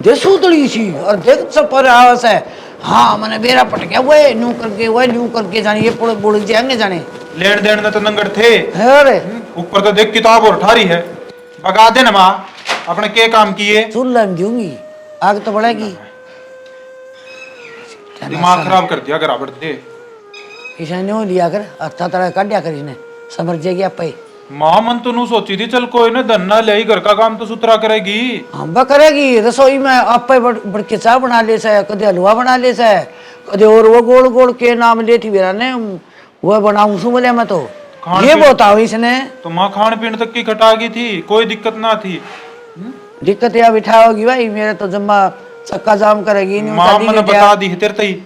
S6: जे सूतड़ी सी और देख सब पर आवाज है। हाँ मैंने बेरा पट गया वो न्यू करके जाने ये पुड़ बुड़ जाएंगे जाने
S7: लेन देन में तो नंगड़ थे।
S6: अरे
S7: ऊपर तो देख किताब और ठारी है भगा दे ना माँ अपने के काम किए।
S6: सुन लम दूंगी आग तो बढ़ेगी।
S7: दिमाग खराब कर दिया अगर आबड़ दे
S6: इसे न्यू लिया कर अच्छा तरह काटिया कर इसने समझ जाएगी आप ही।
S7: माँ मन तो नू सोची थी चल कोई ना धन्ना ले घर का काम तो सुथरा करेगी।
S6: हम बा करेगी रसोई में आप पे बड़ के चाय बना ले से, कदे हलवा बना ले से, कदे और वो गोल गोल के नाम लेती बेरा ने वो बनाऊं सु बोले मैं तो
S7: खान
S6: ये
S7: पीन-
S6: बताओ इसने।
S7: तो माँ खान पीन तक की खटागी थी, कोई दिक्कत ना थी।
S6: दिक्कत या बिठा होगी भाई, मेरे तो जम्मा चक्का जाम करेगी नहीं
S7: माँ
S6: उतारी
S7: मैंने
S6: के
S7: बता दी तेरे तई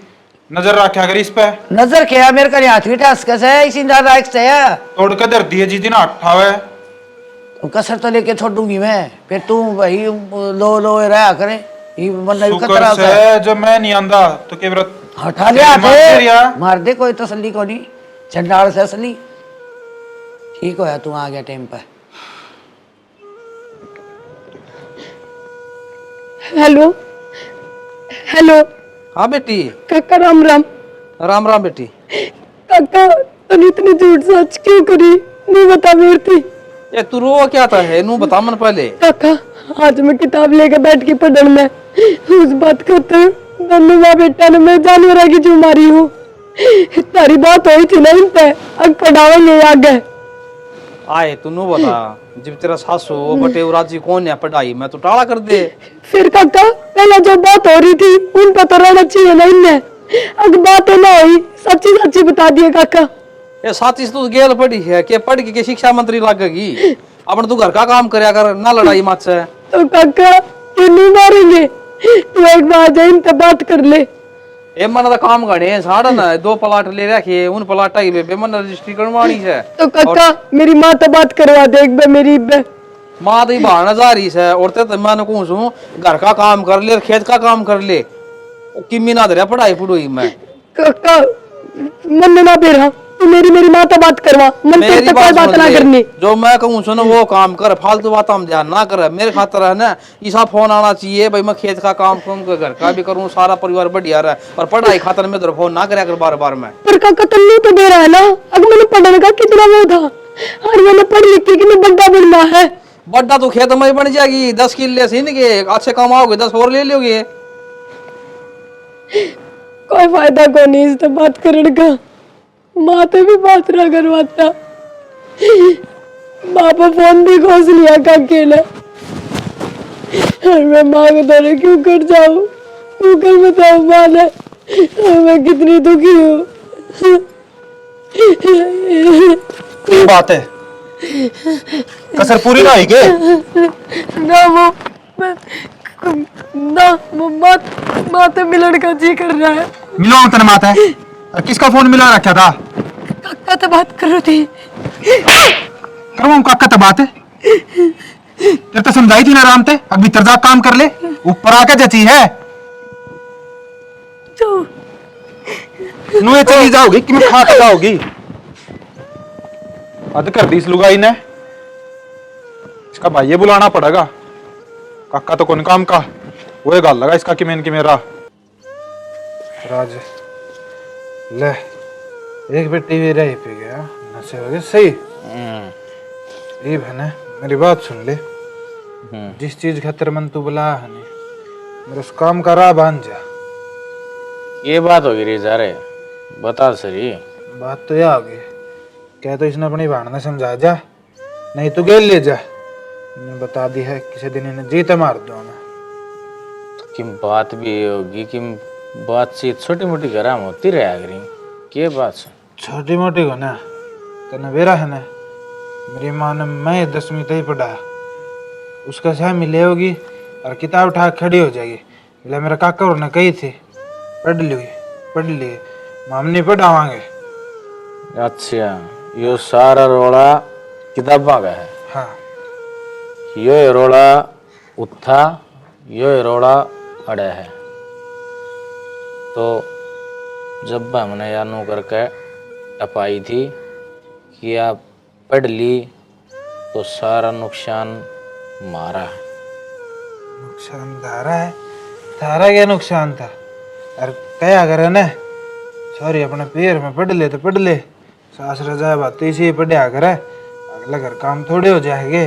S7: नजर रखा कर इस पे।
S6: नजर क्या मेरे का हाथ भी ठस कैसे इसी दादा एक से है
S7: तोड़ के धर दिए जिस दिन हाथ ठावे।
S6: कसर तो लेके छोड़ूंगी मैं, फिर तू भाई लो लो रहा करे ये बंदा भी
S7: शुक्र
S6: खतरा होता है।
S7: से जब मैं नहीं आंदा तो के व्रत
S6: हटा लिया
S7: मार दे या।
S6: थे मार दे कोई तसल्ली को नहीं, चंडाल से असली ठीक होया तू आ गया टाइम पे।
S2: हेलो हेलो
S8: हाँ बेटी।
S2: काका राम राम।
S8: राम राम बेटी।
S2: काका तूने इतनी झूठ सच क्यों करी, नहीं बता मेरी थी।
S8: ये तू रो क्या था है नू बता मन पहले।
S2: काका आज मैं किताब लेकर बैठ के पढ़ने में उस बात करते दोनों माँ बेटा ने मैं जानवर की जो मारी हूँ, तारी बात हुई थी ना इन पे, अब पढ़ावेंगे आगे।
S8: आए तू नू बता जब तेरा सासू बटे राजी कौन है पढ़ाई में तो टाला कर दे।
S2: फिर काका पहले जो बात हो रही थी उन पर तो रहना चाहिए ना इनने, अब बात ना हुई सच्ची सच्ची बता दिए काका।
S8: ये साथी तू गेल पड़ी है कि पढ़ के शिक्षा मंत्री लगेगी, अपन तू घर का काम करया कर ना लड़ाई मत से।
S2: तो काका ये नहीं मारेंगे, तू एक बार जाए इनसे बात कर ले।
S8: ए मन का काम गणे साड़ा ना 2 प्लाट ले रखे उन प्लाट ही बे मन रजिस्ट्री करवानी है।
S2: तो काका मेरी माँ तो बात करवा दे एक बार मेरी बे।
S8: माँ तो बहाना जा रही है और ते मैं कहूँ सू घर का काम कर ले खेत का काम कर ले किमी ना दे पढ़ाई पढ़ाई में।
S2: काका मन ना बेरा तू मेरी माँ तो बात करवा, मन तेरे तक कोई बात ना करनी।
S8: जो मैं कहूँ सुनो वो काम कर, फालतू बात हम ध्यान ना कर। मेरे खातर है ना ऐसा फोन आना चाहिए भाई मैं खेत का काम करूँ घर का भी करूँ सारा परिवार बढ़िया रहा और पढ़ाई खातर में फोन ना करे बार बार में।
S2: पर काका तन्नू तो दे रहा है ना, अगर मैंने पढ़ने का कितना वो था और मैंने पढ़ लिख के कितना बड़ा बनना है।
S8: बड्डा तो खेत में बन जाएगी 10 किले से इनके अच्छे कमाओगे 10 और ले लोगे।
S2: कोई फायदा को नहीं इससे बात करने का, माँ तो भी बात ना करवाता। बापा फोन भी खोस लिया काके ने और मैं माँ को दौरे क्यों कर जाऊँ, क्यों कर बताऊँ माँ ने और मैं कितनी दुखी हूँ।
S7: बात है कसर पूरी ना हुई के।
S2: ना वो माँ तो मिलन का जी कर रहा है।
S7: मिला तने माता है और किसका फोन मिला रखा था।
S2: काका तो बात कर रही थी।
S7: करवाऊं काका तो बात है तेरे तो समझाई थी ना आराम ते अब भीतर जा काम कर ले ऊपर आके जची है।
S2: तो
S7: नुए चली जाओगी कि मैं खा के जाओगी। अद कर दी इस लुगाई ने, इसका भाई ये बुलाना पड़ेगा। काका तो कौन काम का वो गाल लगा इसका कि मैं इनकी मेरा राज ले एक बेर टीवी रही पे गया नशे हो गए सही। ये बहने मेरी बात सुन ले, जिस चीज खातिर मन तू बुला है नहीं मेरे उस काम का राह बांध जा।
S5: ये बात होगी रे जा रे बता सरी।
S7: बात तो यह होगी क्या तो इसने अपनी बहन ने समझा जा, नहीं तो गेल ले जा। मैंने बता दी है किसी दिन इन्हें जीते मार दो मैं।
S5: कि बात भी ये होगी कि बातचीत छोटी मोटी घर में होती रहा करी के बात से।
S7: छोटी मोटी को ना तेने बेरा है ना मेरी माँ ने मैं 10वीं तक ही पढ़ा उसका सह मिले होगी और किताब उठा खड़ी हो जाएगी। बोले मेरा काका और ने कही थी पढ़ ली हम नहीं पढ़ावांगे।
S5: अच्छा यो सारा रोड़ा किताबा का है।
S7: हाँ
S5: यो रोड़ा उठा यो रोड़ा अड़ा है। तो जब हमने यानू करके टपाई थी कि आप पढ़ ली तो सारा नुकसान मारा है।
S7: नुकसान तारा है, तारा क्या नुकसान था। और क्या करे ना सॉरी अपने पैर में पढ़ ले तो पढ़ ले, सास रजा बात इसी पढ़ा करे अगला घर काम थोड़े हो जाएंगे।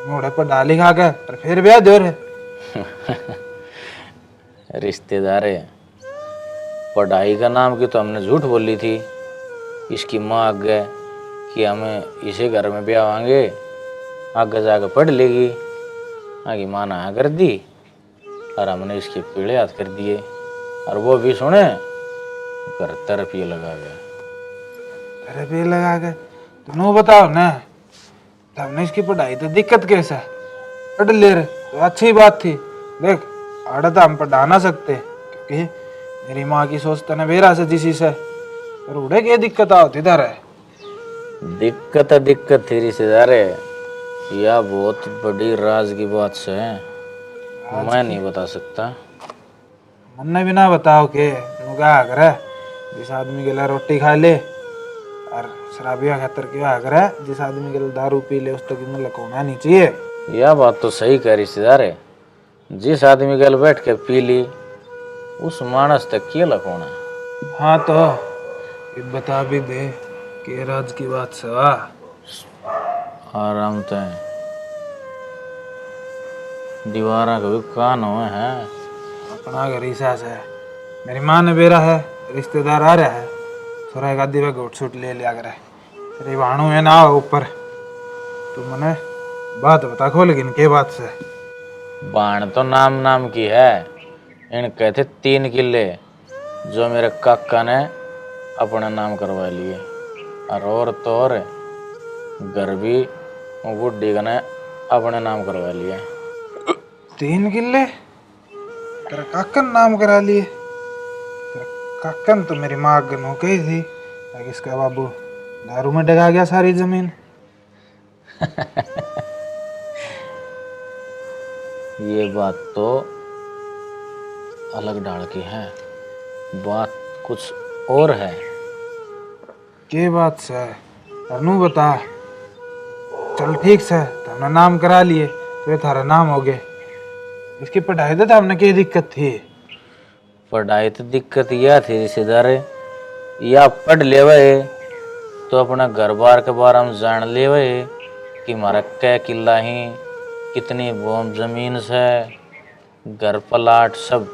S7: मोड़े पढ़ा लिखा कर और फिर ब्याह दो रे।
S5: रिश्तेदार है पढ़ाई का नाम की तो हमने झूठ बोली थी। इसकी माँ आगे कि हमें इसे घर में ब्यावांगे, आगे जाकर पढ़ लेगी। आगे माँ ने हाँ कर दी और हमने इसके पीड़े हाथ कर दिए, और वो भी सुने घर तरफ ये लगा गया।
S7: अरे भी लगा के तुम बताओ ना, तो हमने इसकी पढ़ाई तो दिक्कत कैसा है, पढ़ ले रहे तो अच्छी बात थी। देख आड़ा तो हम पढ़ा ना सकते, क्योंकि मेरी माँ की सोच तो बेरा से जिसी से, पर उड़े क्या दिक्कत होती इधर है।
S5: दिक्कत थी रिश्तेदार है, यह बहुत बड़ी राज की बात से है, मैं नहीं बता सकता।
S7: मन्ने भी ना बताओ के क्या करे, जिस आदमी के लिए रोटी खा ले और शराबिया खातर क्या करे, जिस आदमी के लिए दारू पी ले उस तक मतलब होना नहीं चाहिए।
S5: यह बात तो सही कह रिश्तेदार है, जिस आदमी के बैठ के पी ली उस मानस तक क्या लखोना।
S7: हाँ तो ये बता भी दे कि राज की बात सवा।
S5: आराम तो दीवारा कभी कान हुए हैं।
S7: अपना घर ही सास है, मेरी माँ ने बेरा है, रिश्तेदार आ रहा है, थोड़ा एक आधी बार घोट छूट ले लिया करे, तेरी भाणु है ना ऊपर, तू मने बात बता खो, लेकिन के बात से
S5: बाण तो नाम की है, इन कहते 3 किले जो मेरे काका ने अपना नाम करवा लिए, और तो और घर भी बुढ़ी ने अपने नाम करवा लिया।
S7: 3 किले तेरा काकन नाम करा लिए। तेरा काकन तो मेरी माँ गनो गई थी, लेकिन इसका बाबू दारू में डगा गया सारी जमीन।
S5: ये बात तो अलग डाल की है, बात कुछ और है।
S7: के बात से अनु बता। चल ठीक से, तो हमने नाम करा लिए तो ये थारा नाम हो गए। इसकी पढ़ाई तो हमने क्या दिक्कत थी।
S5: पढ़ाई तो दिक्कत यह थी रिश्तेदार, या पढ़ लेवे तो अपना घर बार के बारे में जान लेवे कि हमारा क्या किला ही, कितनी बोम जमीन से, घर प्लाट सब।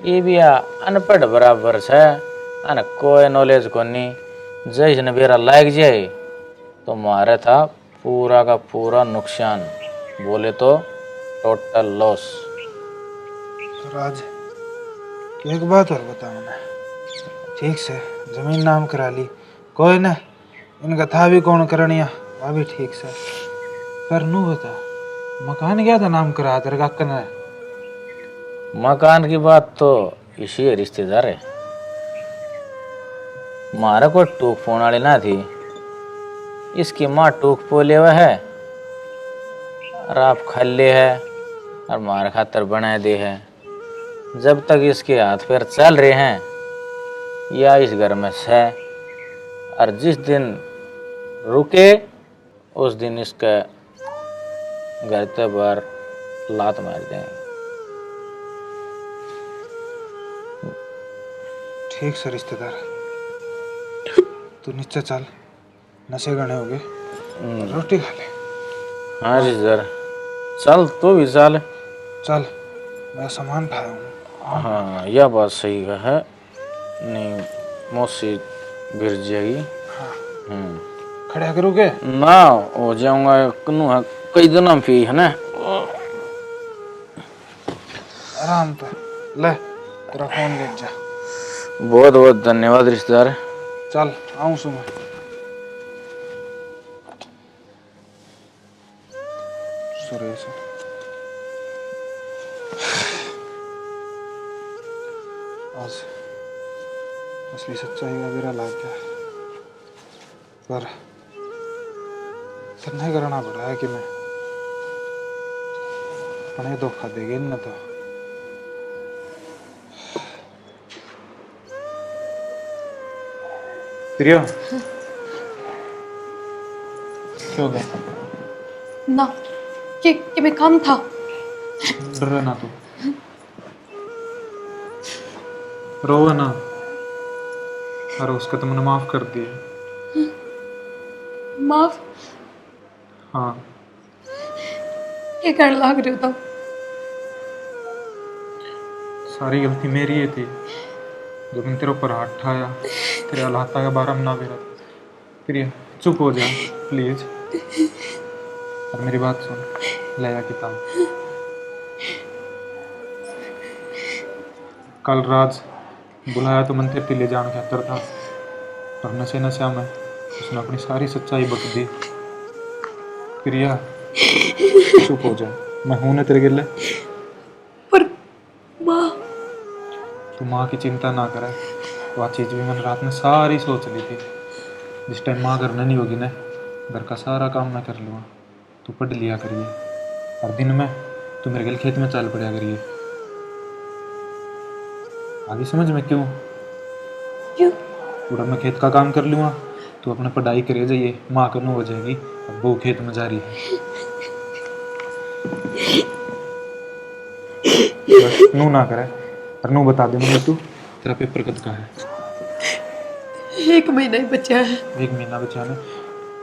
S5: ये भी अनपढ़ बराबर से, अन कोई नॉलेज को नहीं। जैसे बेरा लाग जाए तो मारे था पूरा का पूरा नुकसान, बोले तो टोटल लॉस।
S7: तो राज एक बात और बता, मैंने ठीक से जमीन नाम करा ली, कोई ना इनका था भी कौन करनिया, वह भी ठीक से। पर नू बता, मकान क्या था नाम करा तेरे काका ने?
S5: मकान की बात तो इसी है रिश्तेदार है, मारा को टूक फोन वाली ना थी, इसकी माँ टूक पोले हुआ है और आप खल्ले है और मार खातर बना दे है। जब तक इसके हाथ पैर चल रहे हैं या इस घर में से, और जिस दिन रुके उस दिन इसका घर के बाहर लात मार देंगे।
S7: ठीक से रिश्तेदार, तू नीचे चल, नशे गणे हो गए, रोटी खा ले।
S5: हाँ जी सर, चल तो भी चल।
S7: चल मैं सामान खाया हूँ।
S5: हाँ यह बात सही है, नहीं मौसी गिर जाएगी।
S7: खड़ा करोगे
S5: ना हो जाऊंगा, कनु है कई दिन हम फी है ना।
S7: आराम तो ले, तेरा फोन ले जा।
S5: बहुत बहुत धन्यवाद रिश्तेदार।
S7: चल आऊँ सुबह। सुरेश आज असली सच्चाई का मेरा लाग गया, पर करना करना पड़ा है कि मैं अपने धोखा देगी ना तो। प्रियो क्यों गए?
S2: ना कि मैं काम था।
S7: डर ना तू, रो ना, और उसका तुमने माफ कर दिया।
S2: माफ
S7: हाँ
S2: ये कर लाग रहे हो तब।
S7: सारी गलती मेरी ही थी, जो मैंने तेरे ऊपर हाथ उठाया, तेरे हालात का बारे में ना बेरा। प्रिया चुप हो जा प्लीज। और मेरी बात सुन, ले जा किताब। कल राज बुलाया तो मन तेरे ले जान खातर था, पर नशे नशा में उसने अपनी सारी सच्चाई बक दी। प्रिया चुप हो जा, मैं हूं ना तेरे गिले।
S2: पर माँ,
S7: तू माँ की चिंता ना करे, वह चीज़ भी मैंने रात में सारी सोच ली थी। जिस टाइम माँ घर नहीं होगी ना, घर का सारा काम मैं कर लूँगा। तू पढ़ लिया करिए, और दिन में तू मेरे गिल खेत में चल पड़ा करिए। आगे समझ में क्यों?
S2: क्यों?
S7: पूरा मैं खेत का काम कर लूँगा, तू अपना पढ़ाई करे जाइए। माँ करनू हो जाएगी, अब वो खेत में जा रही है। बस नू ना करे, और नू बता दे मुझे तू तेरा पेपर कब का है?
S2: 1 महीना ही बचा है।
S7: 1 महीना बचा है,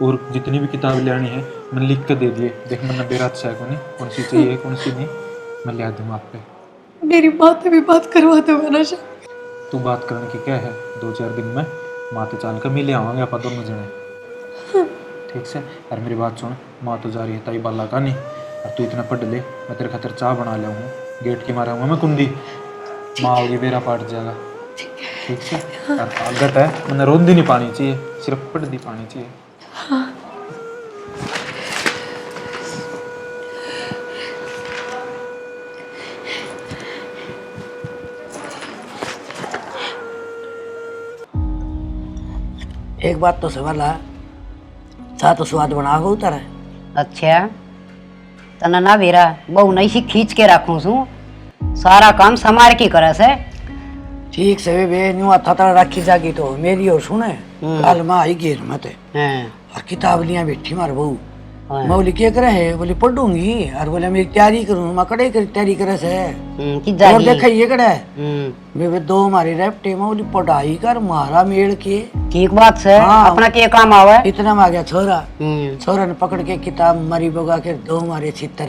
S7: और जितनी भी किताब लेनी है मैंने लिख कर दे दिए। देख मैंने बेरा अच्छा है कौन सी चाहिए कौन सी नहीं, मैं लिया दूँगा आप पे।
S2: मेरी माँ से भी बात करवा दो नशा।
S7: तू बात करने की क्या है, 2-4 दिन में माँ तो चाल कर मिले आवांगे आप दोनों जने, ठीक से। और मेरी बात सुन, माँ तो जा रही है ताई बाला का नहीं, और तू इतना पढ़ ले, मैं तेरे खातिर चाय बना ले हूँ। गेट की मारा हूँ मैं कुंडी, माँ होगी बेरा पाट जाएगा, ठीक से। और आगत है मैंने रोंद नहीं पानी चाहिए, सिर्फ पढ़ दी पानी चाहिए।
S6: एक बात तो सवाल है, चा तो स्वाद बना हो उतर है।
S9: अच्छा तना ना बेरा बहु नहीं सी खींच के रखूं सू, सारा काम समार के करस है।
S6: ठीक से वे न्यू था रखी जागी तो मेरी और सुने। कल माँ आई घेर मत और किताब लिया बैठी मार बहू। मैं बोली क्या करे है, बोली पढ़ूंगी, और बोले मेरी तैयारी करूँ। मैं कड़े कर तैयारी करे से और देखा ये कड़े वे 2 हमारे रेपटे में बोली पढ़ाई कर मारा मेड़ के।
S9: ठीक बात से अपना के काम आवा है।
S6: इतना में आ गया छोरा, छोरा ने पकड़ के किताब मरी बगा के 2 हमारे चित्र,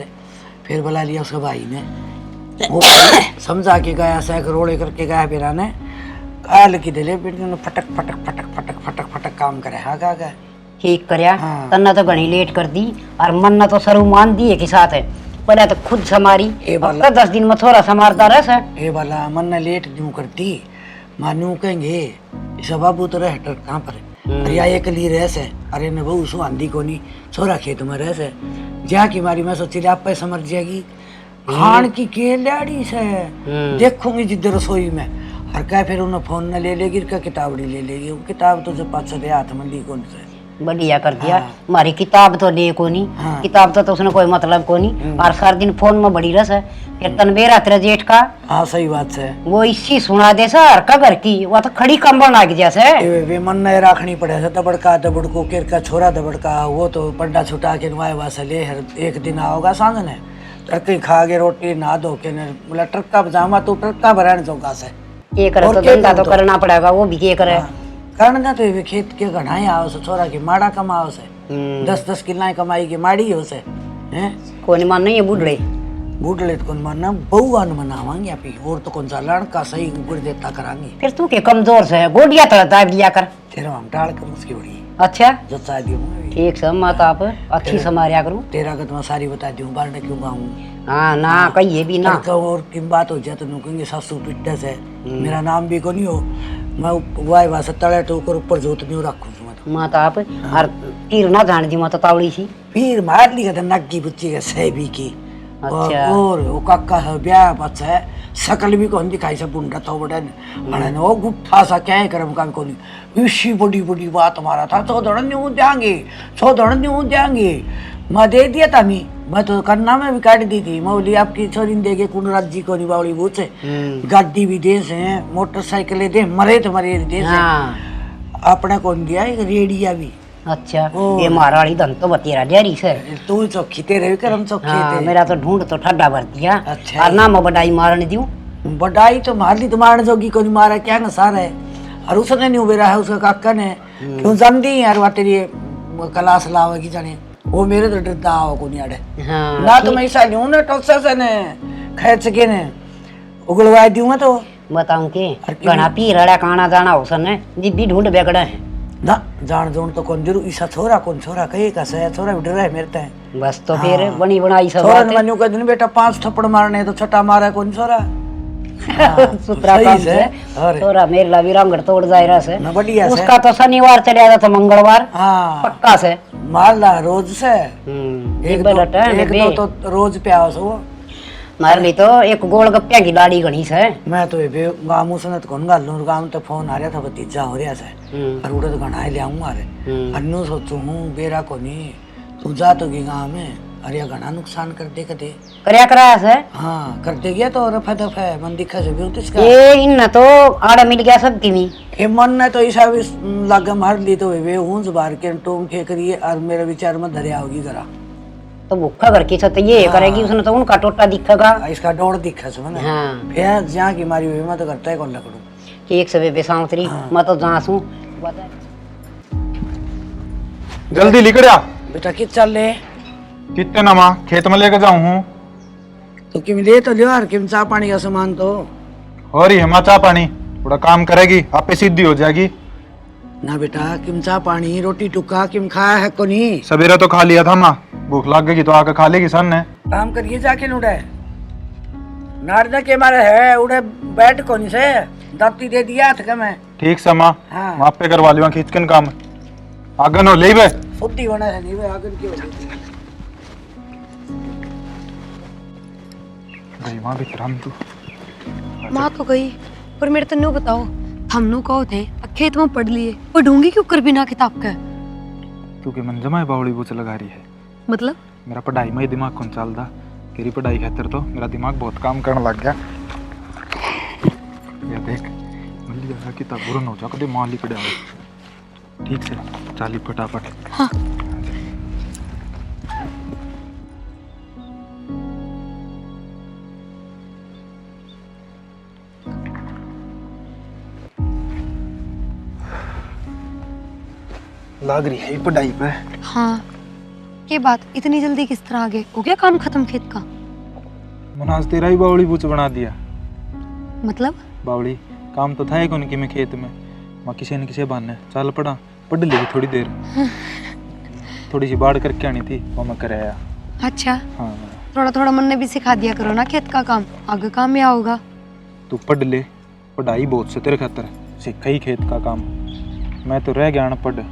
S6: फिर बुला लिया उसके भाई ने, वो समझा के गया सैक रोड़े करके गया। फिर ने काल की दिले बेटे फटक फटक फटक फटक फटक फटक काम करे। हाँ का गया
S9: ठीक करया। तन्ना तो घनी लेट कर दी, और मन न तो सरू मान दिए के साथ है, पहले तो खुद समारी, अब 10 दिन में थोड़ा समारता रह से।
S6: ए बाला मन ने लेट क्यों करती, मानू कहेंगे इस बाबू तो रह कहाँ पर, अरे या एक ली रह से, अरे ने बहू सु आंधी को नहीं, छोरा खेत में रह से जा की मारी। मैं सोची आप पे समझ जाएगी, खान की के लाड़ी से देखूंगी जिधर रसोई में, और क्या फिर उन्हें फोन न ले लेगी, क्या किताबड़ी ले लेगी। वो किताब तो जब 500 दे हाथ में ली कौन से,
S9: बढ़िया कर दिया। हमारी किताब तो ले को नहीं, किताब तो उसने कोई मतलब को नहीं, और सारा दिन फोन में बड़ी रस है। फिर तनबेरा तेरा जेठ का,
S6: हाँ सही बात है,
S9: वो इसी सुना दे सर का घर की, वो तो खड़ी कंबल लाग जैसे
S6: वे मन नहीं रखनी पड़े से। दबड़का दबड़को केर का छोरा दबड़का, वो तो पंडा छुटा के नवाए वासे ले हर एक दिन आओगा सांझ ने टरकी खा के रोटी ना धो के ने बोला ट्रक का पजामा तो ट्रक का भराने जोगा से
S9: ये करे तो धंधा तो करना पड़ेगा, वो भी क्या करे।
S6: करना तो वे खेत के घनाई आओ से, छोरा की माड़ा कमाओ से, 10-10 किला कमाई की माड़ी हो से, हैं
S9: कोई मान नहीं है बूढ़े
S6: बूढ़े तो कौन मानना बहुआन मनावांगे आप ही, और तो कौन सा लड़का सही ऊपर देता करांगे।
S9: फिर तू के कमजोर से गोडिया तड़ता लिया कर,
S6: तेरा हम टाल कर उसकी बड़ी
S9: अच्छा
S6: जो शादी
S9: ठीक से मत आप अच्छी समारिया करूं,
S6: तेरा का तो मैं सारी बता दूं, बारने क्यों गाऊं।
S9: हाँ ना कहिए भी ना,
S6: और की बात हो जाए तो नुकेंगे सासू पिट्टा से, मेरा नाम भी को नहीं हो, मैं वाई वासे तले तो ऊपर जोत नहीं रखूं
S9: मत आप। और तीर ना जान दी मत तावड़ी सी,
S6: फिर मार ली का नग्गी बुच्ची का सेबी की।
S9: अच्छा।
S6: और वो काका है ब्याह बच्चा है, शकल भी कौन दिखाई से बुंडा तो बड़ा ने वो गुट्ठा सा क्या है करम का कोनी, इसी बड़ी बड़ी बात हमारा था, 100 न्यू देंगे 100 न्यू देंगे। मैं दे दिया था मैं तो करना में भी काट दी थी। मैं बोली आपकी छोरी देगे कुंडराज जी को नहीं बावली बूझ से, गाड़ी भी दे से, मोटरसाइकिलें दे, मरे तो मरे दे से, अपने कौन दिया एक रेडिया भी।
S9: अच्छा ये मारा वाली धन तो बतेरा डेरी से,
S6: तू चौकी तेरे करम चौकी थे,
S9: मेरा तो ढूंढ तो ठड्डा भर दिया।
S6: अच्छा।
S9: और ना मैं बड़ाई मारने दूं,
S6: बड़ाई तो मार ली, तो मारने जोगी को नहीं मारा क्या न सारा है। और उसने नहीं उबेरा है उसका काका ने, क्यों जानती यार वह तेरी क्लास लावेगी जाने, वो मेरे तो डरता आओ को नहीं आड़े। ना तो मैं ऐसा नहीं ना टोसा से ने खेच के ने उगलवा दूंगा तो
S9: बताऊं के घना पी रड़ा काना जाना हो सने जिब्बी ढूंढ बेगड़ा है,
S6: ना जान जोन तो कौन जरूर ईसा छोरा कौन छोरा कहे का से छोरा भी डर है मेरे ते
S9: बस तो फिर बनी बनाई सब
S6: छोरा
S9: बात
S6: ने
S9: है।
S6: मनु का दिन बेटा 5 थप्पड़ मारने तो छठा मारा कौन छोरा
S9: सुतरा
S6: सही
S9: काम
S6: से,
S9: से
S6: अरे।
S9: थोड़ा मेरे ला भी रंगड़ तोड़ जाए रहा से
S6: ना बढ़िया से।
S9: उसका तो शनिवार चले जाता था मंगलवार
S6: हाँ
S9: पक्का से।
S6: मार ला रोज से
S9: एक बार रटा
S6: एक दो तो रोज प्यास हो
S9: मार ली तो एक गोलगप्पे की लाड़ी घनी से।
S6: मैं तो ये गाँव से तो कौन गाल लूँ गाँव तो फोन आ रहा था भतीजा हो रहा से पर उड़े तो घना ले आऊंगा अरे अन्नू सोचू हूँ बेरा को नहीं तू जा तो की गाँव में अरे घना नुकसान कर दे कदे
S9: करया कराया से।
S6: हाँ कर दे गया तो रफा दफा मन दिखा से भी इसका
S9: ये इन तो आड़ा मिल गया सब की
S6: ये मन ने तो ऐसा भी लगा मार ली तो वे ऊंच बार के टोम खे करिए और मेरा विचार में धरे आओगी जरा
S9: तो भूखा घर की तो ये करेगी उसने तो उनका टोटा दिखेगा।
S6: इसका डोर दिखा से मैंने
S9: हाँ
S6: फिर जहाँ की मारी हुई मैं तो करता है कौन लकड़ू
S9: कि एक सबे बेसांतरी मैं तो जहाँ हूँ
S7: जल्दी लिख आ
S6: बेटा कित चल ले
S7: कितने ना माँ खेत में लेकर जाऊँ हूँ
S6: तो किम ले तो लियो यार किम चाह पानी का सामान तो
S7: और ही है चाह पानी थोड़ा काम करेगी आपे सीधी हो जाएगी
S6: ना बेटा किम चाह पानी रोटी टुक्का किम खाया है को नहीं
S7: सवेरे तो खा लिया था माँ भूख लग गई तो आकर खा लेगी सन ने
S6: काम करिए जाके उड़े नारदा के मारे है उड़े बैठ कौन से दाती दे दिया था मैं
S7: ठीक से माँ
S6: हाँ।
S7: वहाँ पे करवा लियो खींचकन काम आगन हो ले बे
S6: फुट्टी होना है नहीं वे आगन की होती
S7: गई माँ भी तरम तू
S2: माँ तो गई पर मेरे तन्नू बताओ हमनू कहो थे खेत में पढ़ लिए पढ़ूंगी क्यों कर बिना किताब का।
S7: क्योंकि मन जमा बावड़ी बुच लगा रही है
S2: मतलब
S7: मेरा पढ़ाई में ही दिमाग कौन चलता तेरी पढ़ाई खातर तो मेरा दिमाग बहुत काम करने लग गया ये देख मिल गया किताब बुरन हो जा कदे मां लिख दे ठीक से चाली फटाफट
S2: हाँ
S7: लग रही है पढ़ाई पे
S2: हाँ ये बात इतनी जल्दी किस तरह आगे हो गया काम खत्म खेत का।
S7: मनाज तेरा ही बावड़ी बुच बना दिया
S2: मतलब
S7: बावड़ी काम तो था ही कौन कि मैं खेत में माँ किसी न किसी बहाने चल पढ़ा पढ़ लेगी थोड़ी देर थोड़ी सी बाढ़ करके आनी थी वो मैं कराया
S2: अच्छा
S7: हाँ
S2: थोड़ा थोड़ा मन ने भी सिखा दिया करो ना खेत का काम आगे काम में आओगा।
S7: तू पढ़ ले पढ़ाई बहुत से तेरे खातर सीखा ही खेत का काम मैं तो रह गया अनपढ़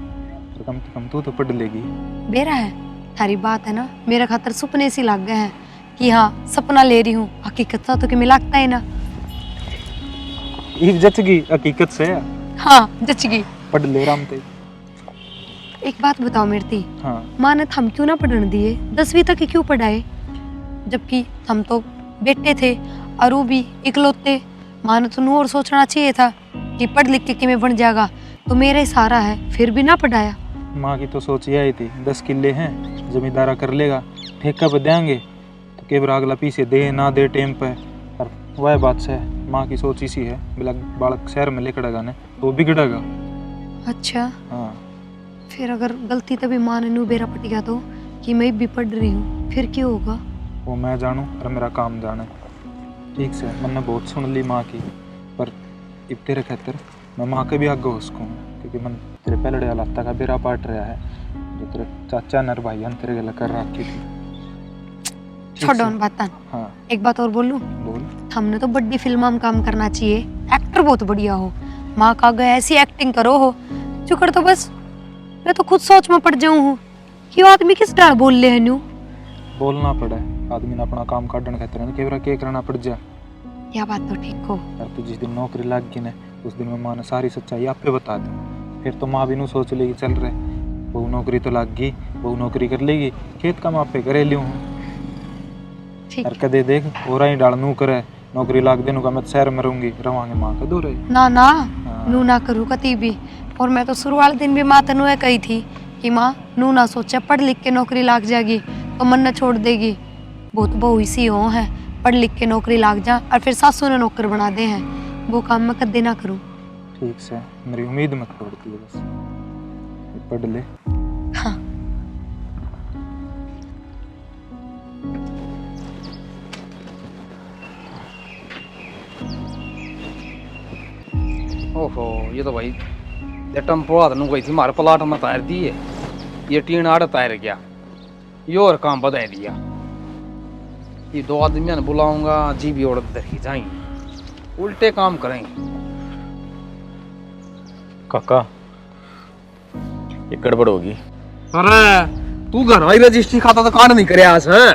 S7: तो कम से कम तू तो पढ़ लेगी
S2: बेरा है थारी बात है ना मेरा खातर सपने से लग गए हैं कि हाँ सपना ले रही हूँ हकीकत सा तो कि मैं लगता है ना।
S7: एक जच गई हकीकत से
S2: हाँ जच गई
S7: पढ़ ले राम ते
S2: एक बात बताओ मेरती
S7: हाँ
S2: माँ ने थम क्यों ना पढ़ने दिए 10वीं तक ही क्यों पढ़ाए जबकि हम तो बेटे थे और वो भी इकलौते। माँ ने तो और सोचना चाहिए था कि पढ़ लिख के मैं बन जाएगा तो मेरा ही सहारा है फिर भी ना पढ़ाया।
S7: माँ की तो सोच ही आई थी 10 किले हैं जमींदारा कर लेगा ठेका पे देंगे तो केवल अगला पीछे दे ना दे टेम पे और वह बात से माँ की सोच इसी है बिला बालक शहर में लेकर ने तो बिगड़ेगा।
S2: अच्छा
S7: हाँ
S2: फिर अगर गलती तभी माँ ने नू बेरा पट गया तो कि मैं भी पढ़ रही हूँ फिर क्यों होगा।
S7: वो मैं जानूँ और मेरा काम जाने ठीक से मैंने बहुत सुन ली माँ की पर अब तेरे खातर मैं माँ के भी आगे हो सकूँ क्योंकि मन तेरे पहले वाला हफ्ता का बेरा पाट रहा है जो तेरे चाचा नर भाई तेरे गला कर रखी थी। ठीक
S2: छोड़ो
S7: से?
S2: उन बात।
S7: हाँ
S2: एक बात और बोलूं
S7: बोल
S2: हमने तो बड़ी फिल्म में काम करना चाहिए एक्टर बहुत बढ़िया हो माँ का गए ऐसी एक्टिंग करो हो चुकर तो बस मैं तो खुद सोच में पड़ जाऊँ हूँ कि वो आदमी किस तरह बोल ले है न्यू
S7: बोलना पड़े आदमी ने अपना काम काटने खातिर केवरा के करना पड़ जा
S2: यह बात तो ठीक हो।
S7: यार तू जिस दिन नौकरी लग गई ना उस दिन में माँ ने सारी सच्चाई आप पे बता दी फिर तो माँ भी नू सोच लेगी चल रहे बहू नौकरी तो लग गई बहू नौकरी कर लेगी खेत का माँ पे करे लियो
S2: ठीक
S7: यार कदे देख हो रहा ही डाल नू करे नौकरी लाग देनु का मैं शहर में रहूंगी रवांगे माँ का दूर है
S2: ना ना नू ना करूँ कती भी और मैं तो शुरू वाले दिन भी माँ तनु है कही थी कि माँ नू ना सोचे पढ़ लिख के नौकरी लाग जाएगी तो मन न छोड़ देगी बहुत बहू इसी हो है पढ़ लिख के नौकरी लाग जा और फिर सासू ने नौकर बना दे हैं वो काम मैं कदे ना करूँ।
S7: ठीक से मेरी उम्मीद मत तोड़ती है बस पढ़ ले।
S2: हाँ
S1: ओहो ये तो भाई टेम्पो हाथ गई थी मारे प्लाट में तार दिए, ये टीन आड़ तार गया, ये और काम बधाई दिया। ये 2 आदमी ने बुलाऊंगा, जी भी औरत दर जाएंगे, उल्टे काम करेंगे।
S5: काका ये गड़बड़ होगी।
S1: अरे तू घर वाली रजिस्ट्री खाता तो कांड नहीं करे आस है,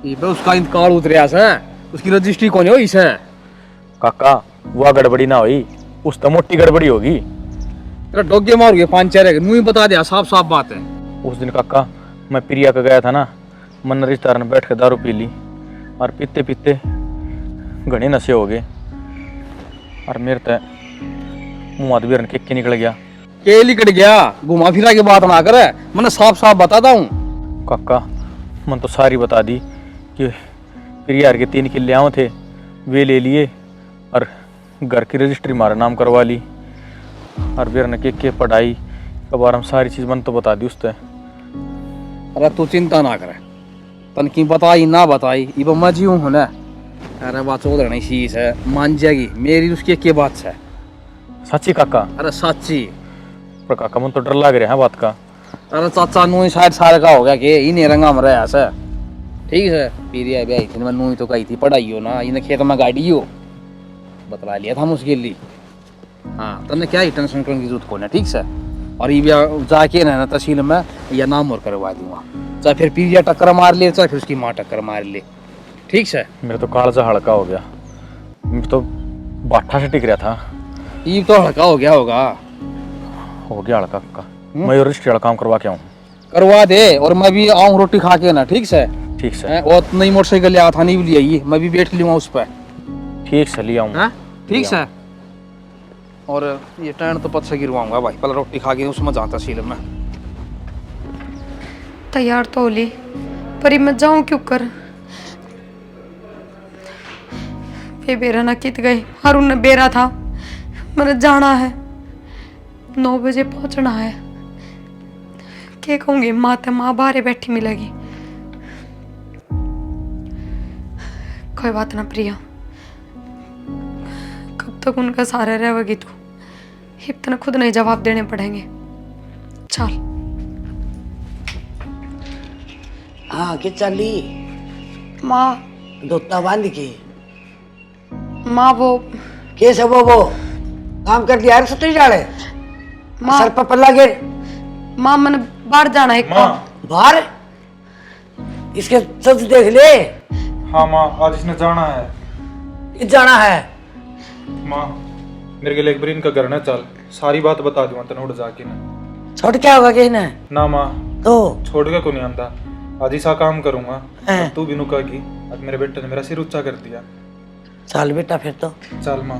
S1: ये बे उसका इंतकाल उतरे आस है, उसकी रजिस्ट्री कौन हो इस है।
S5: काका वह गड़बड़ी ना हुई, उस तो मोटी गड़बड़ी होगी।
S1: तेरा डोगे मार गए 5 चेहरे, मुंह ही बता दिया, साफ साफ बात है।
S5: उस दिन काका मैं प्रिया का गया था ना, मन रिश्तेदार ने बैठ के दारू पी ली और पीते पीते घने नशे हो गए और मेरे तो मुँह हाथ भी के निकल गया।
S1: के लिकट गया, घुमा फिरा के बात ना करे, मैंने साफ साफ बताता हूँ।
S5: काका मन तो सारी बता दी कि प्रिया के 3 किले आए थे, वे ले लिए और घर की रजिस्ट्री हमारा नाम करवा ली और बेर ने के पढ़ाई के बारे में सारी चीज़ मन तो बता दी उससे।
S1: अरे तू चिंता ना करे, तन की बताई ना बताई इब मैं जीऊँ हूँ ना। अरे बात चौधरी नहीं शीश है, मान जाएगी मेरी उसकी के बात है।
S5: सच्ची काका?
S1: अरे सच्ची।
S5: पर काका मन तो डर लग रहा है बात का।
S1: अरे चाचा नू 60 साल का हो गया कि इन्हें रंगा मरा ऐसा ठीक है। पीरिया भी आई थी, मैं नू ही तो कही थी पढ़ाई हो ना, इन्हें खेत में गाड़ी हो बतला लिया था मुश्किल ली। हाँ तुमने क्या ही टेंशन करने की जरूरत को ना, ठीक है। और ये जाके ना तहसील में या नाम और करवा दूंगा, चाहे फिर पीरिया टक्कर मार ले चाहे फिर उसकी माँ टक्कर मार ले, ठीक है।
S5: मेरा तो कालजा हल्का हो गया, मैं तो बाठा से टिक रहा था।
S1: ये तो हल्का हो गया होगा।
S5: हो गया हल्का काका, मैं रजिस्ट्री वाला काम करवा के आऊँ।
S1: करवा दे और मैं भी आऊँ रोटी खा के ना, ठीक है।
S5: ठीक है।
S1: और नई मोटरसाइकिल ले था नहीं ले आइए, मैं भी बैठ लूँगा उस पर।
S5: ठीक से ले आऊँ।
S1: ठीक है। और ये टैंड तो पद से गिरवाऊंगा भाई, पहले रोटी खा के उसमें जाता सील में।
S2: तैयार तो हो ली, पर मैं जाऊं क्यों कर। वे बेरा ना कित गए, हरुण ने बेरा था, मैंने जाना है 9 बजे पहुंचना है। क्या कहूंगी, माँ तो माँ बाहर बैठी मिलेगी। कोई बात ना प्रिया, कब तक उनका सहारा रहेगी तू, इतना खुद नहीं जवाब देने पड़ेंगे। चल।
S6: हाँ के चली
S2: माँ
S6: दोता बांध के
S2: माँ वो
S6: कैसे वो काम कर दिया यार, सुतरी डाले
S2: माँ
S6: सर पर पल्ला गिर।
S2: माँ मैंने बाहर जाना है।
S6: बाहर इसके सच देख ले।
S7: हाँ माँ आज इसने जाना है।
S6: जाना है
S7: माँ मेरे के लिए एक ब्रीन का घर ना, चल सारी बात बता दूंगा तने उड़ जाके ना।
S6: छोड़ क्या होगा किसने
S7: ना माँ
S6: तो
S7: छोड़ के को नहीं आंदा, आज ही सा काम करूंगा।
S6: हैं।
S7: तू भी नुकागी, आज मेरे बेटे ने मेरा सिर ऊंचा कर दिया।
S6: चल बेटा फिर तो
S7: चल माँ।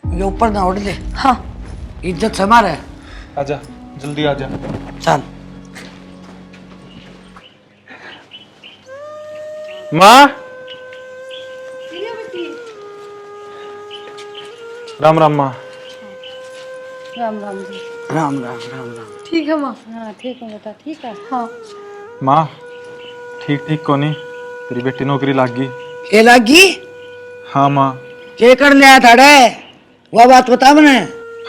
S6: ये ऊपर ना उड़ ले,
S2: हाँ
S6: इज्जत से मारे।
S7: आजा जल्दी आजा।
S6: चल
S7: माँ राम राम माँ।
S3: राम राम जी।
S6: राम राम राम राम।
S2: ठीक है माँ।
S3: हाँ ठीक है बेटा, ठीक है।
S2: हाँ
S7: माँ ठीक ठीक को नहीं, तेरी बेटी नौकरी लाग गई।
S6: ये लगी
S7: हाँ माँ।
S6: के कर लिया था रे, वो बात बता मैंने।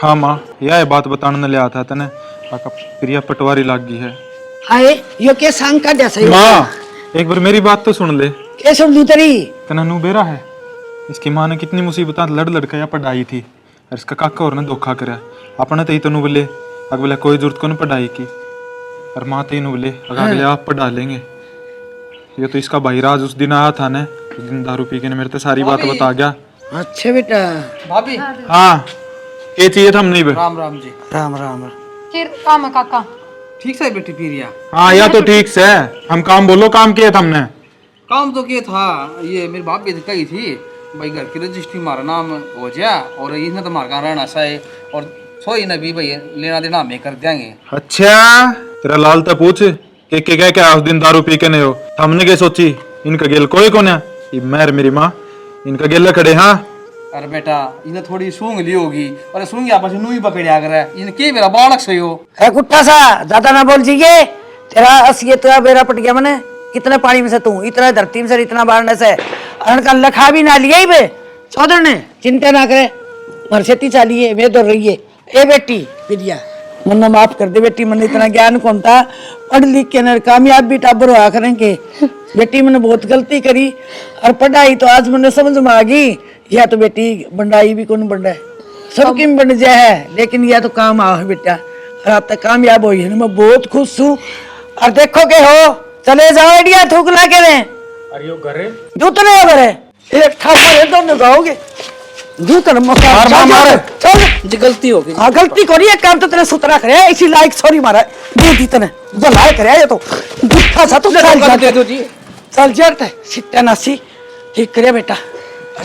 S7: हाँ माँ यह बात बताने ले आया था तने, आका प्रिया पटवारी लाग गई है।
S6: आए यो के सांग का जैसे
S7: माँ एक बार मेरी बात तो सुन ले।
S6: के सुन लू तेरी
S7: तना नू बेरा है, इसकी माँ ने कितनी मुसीबत लड़ लड़का या पढ़ाई थी और इसका काका और ने धोखा करा। अपने तो ही तो बोले अगले कोई जरूरत को नहीं पढ़ाई की, और माँ तो ही बोले अगले आप पढ़ा लेंगे। ये तो इसका भाई राज उस दिन आया था ने, उस दिन दारू पी के ने मेरे तो सारी बात बता गया।
S6: अच्छा बेटा।
S1: भाभी
S7: हाँ ये चाहिए था हम नहीं बे।
S1: राम राम जी।
S6: राम राम।
S2: फिर काम है काका।
S1: ठीक है बेटी पीरिया।
S7: हाँ या तो ठीक से हम काम बोलो, काम किए था हमने।
S1: काम तो क्या था, ये मेरी भाभी भी कही थी भाई घर की रजिस्ट्री हमारा नाम हो जाए और इसने तो हमारा रहना सा है और सोई ना भी भाई लेना देना हमें कर देंगे।
S7: अच्छा तेरा लाल तो पूछ के क्या उस दिन दारू पी के नहीं हो, हमने क्या सोची इनका गेल कोई कौन है, ये मैं मेरी माँ इनका गेल खड़े। हाँ
S1: अरे बेटा इन्हें थोड़ी सूंघ ली होगी और सूंघ आपस में नू ही पकड़िया कर इनके मेरा बालक सही हो।
S6: है कुत्ता सा ज्यादा ना बोल जीए, तेरा असलियत तो बेरा पट गया मैंने। कितने पानी में से तू, इतना धरती में से, इतना बारने से का लखा भी ना लिया ही बे। चौधर ने चिंता ना करे, मरसेती चाली है मैं दौड़ रही है ए बेटी प्रिया मन्ना माफ कर दे बेटी, मन इतना ज्ञान कौन था, पढ़ लिख के न कामयाब भी टाबर हुआ करेंगे। बेटी मैंने बहुत गलती करी और पढ़ाई तो आज मैंने समझ में आ गई, या तो बेटी बंडाई भी कौन बंडा है, सबकी में बन जाए है, लेकिन यह तो काम आओ बेटा, और आप तक कामयाब हुई है, मैं बहुत खुश हूँ। और देखो के हो, चले जाओ आइडिया थूक ला के दें।
S7: अरे यो घरे
S6: जूत नहीं हो गए, एक ठाकुर है दोनों जाओगे, जूत न मौका चल
S8: जी गलती हो गई।
S6: हाँ गलती करी है, काम तो तेरे सुतरा करे, इसी लायक सॉरी मारा दूध इतने भलाई करे, ये तो दुखा सा तो
S8: दे दो जी।
S6: चल जट सिट्टा नासी ठीक करे बेटा,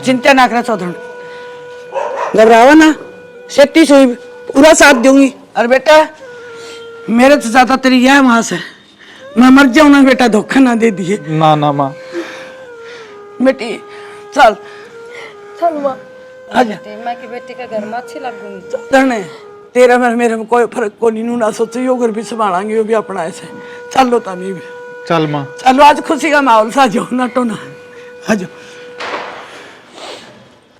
S6: चिंता ना करना चौधरी, घबरावा ना, सेती सुई पूरा साथ दूंगी। और बेटा मेरे से ज्यादा तेरी यह मास है, मैं मर जाऊं ना बेटा, धोखा ना दे दिए।
S7: ना ना माँ,
S6: बेटी चल
S2: चल माँ,
S6: आजा,
S3: मैं की बेटी के घर में अच्छी लगूंगी।
S6: धरने तेरा मेरे में कोई फर्क को नहीं, ना सोचो यो घर भी संभालेंगे, यो भी अपना ऐसे चलो तानी भी
S7: चल माँ।
S6: चलो आज खुशी का माहौल सा जो नटो ना, आजो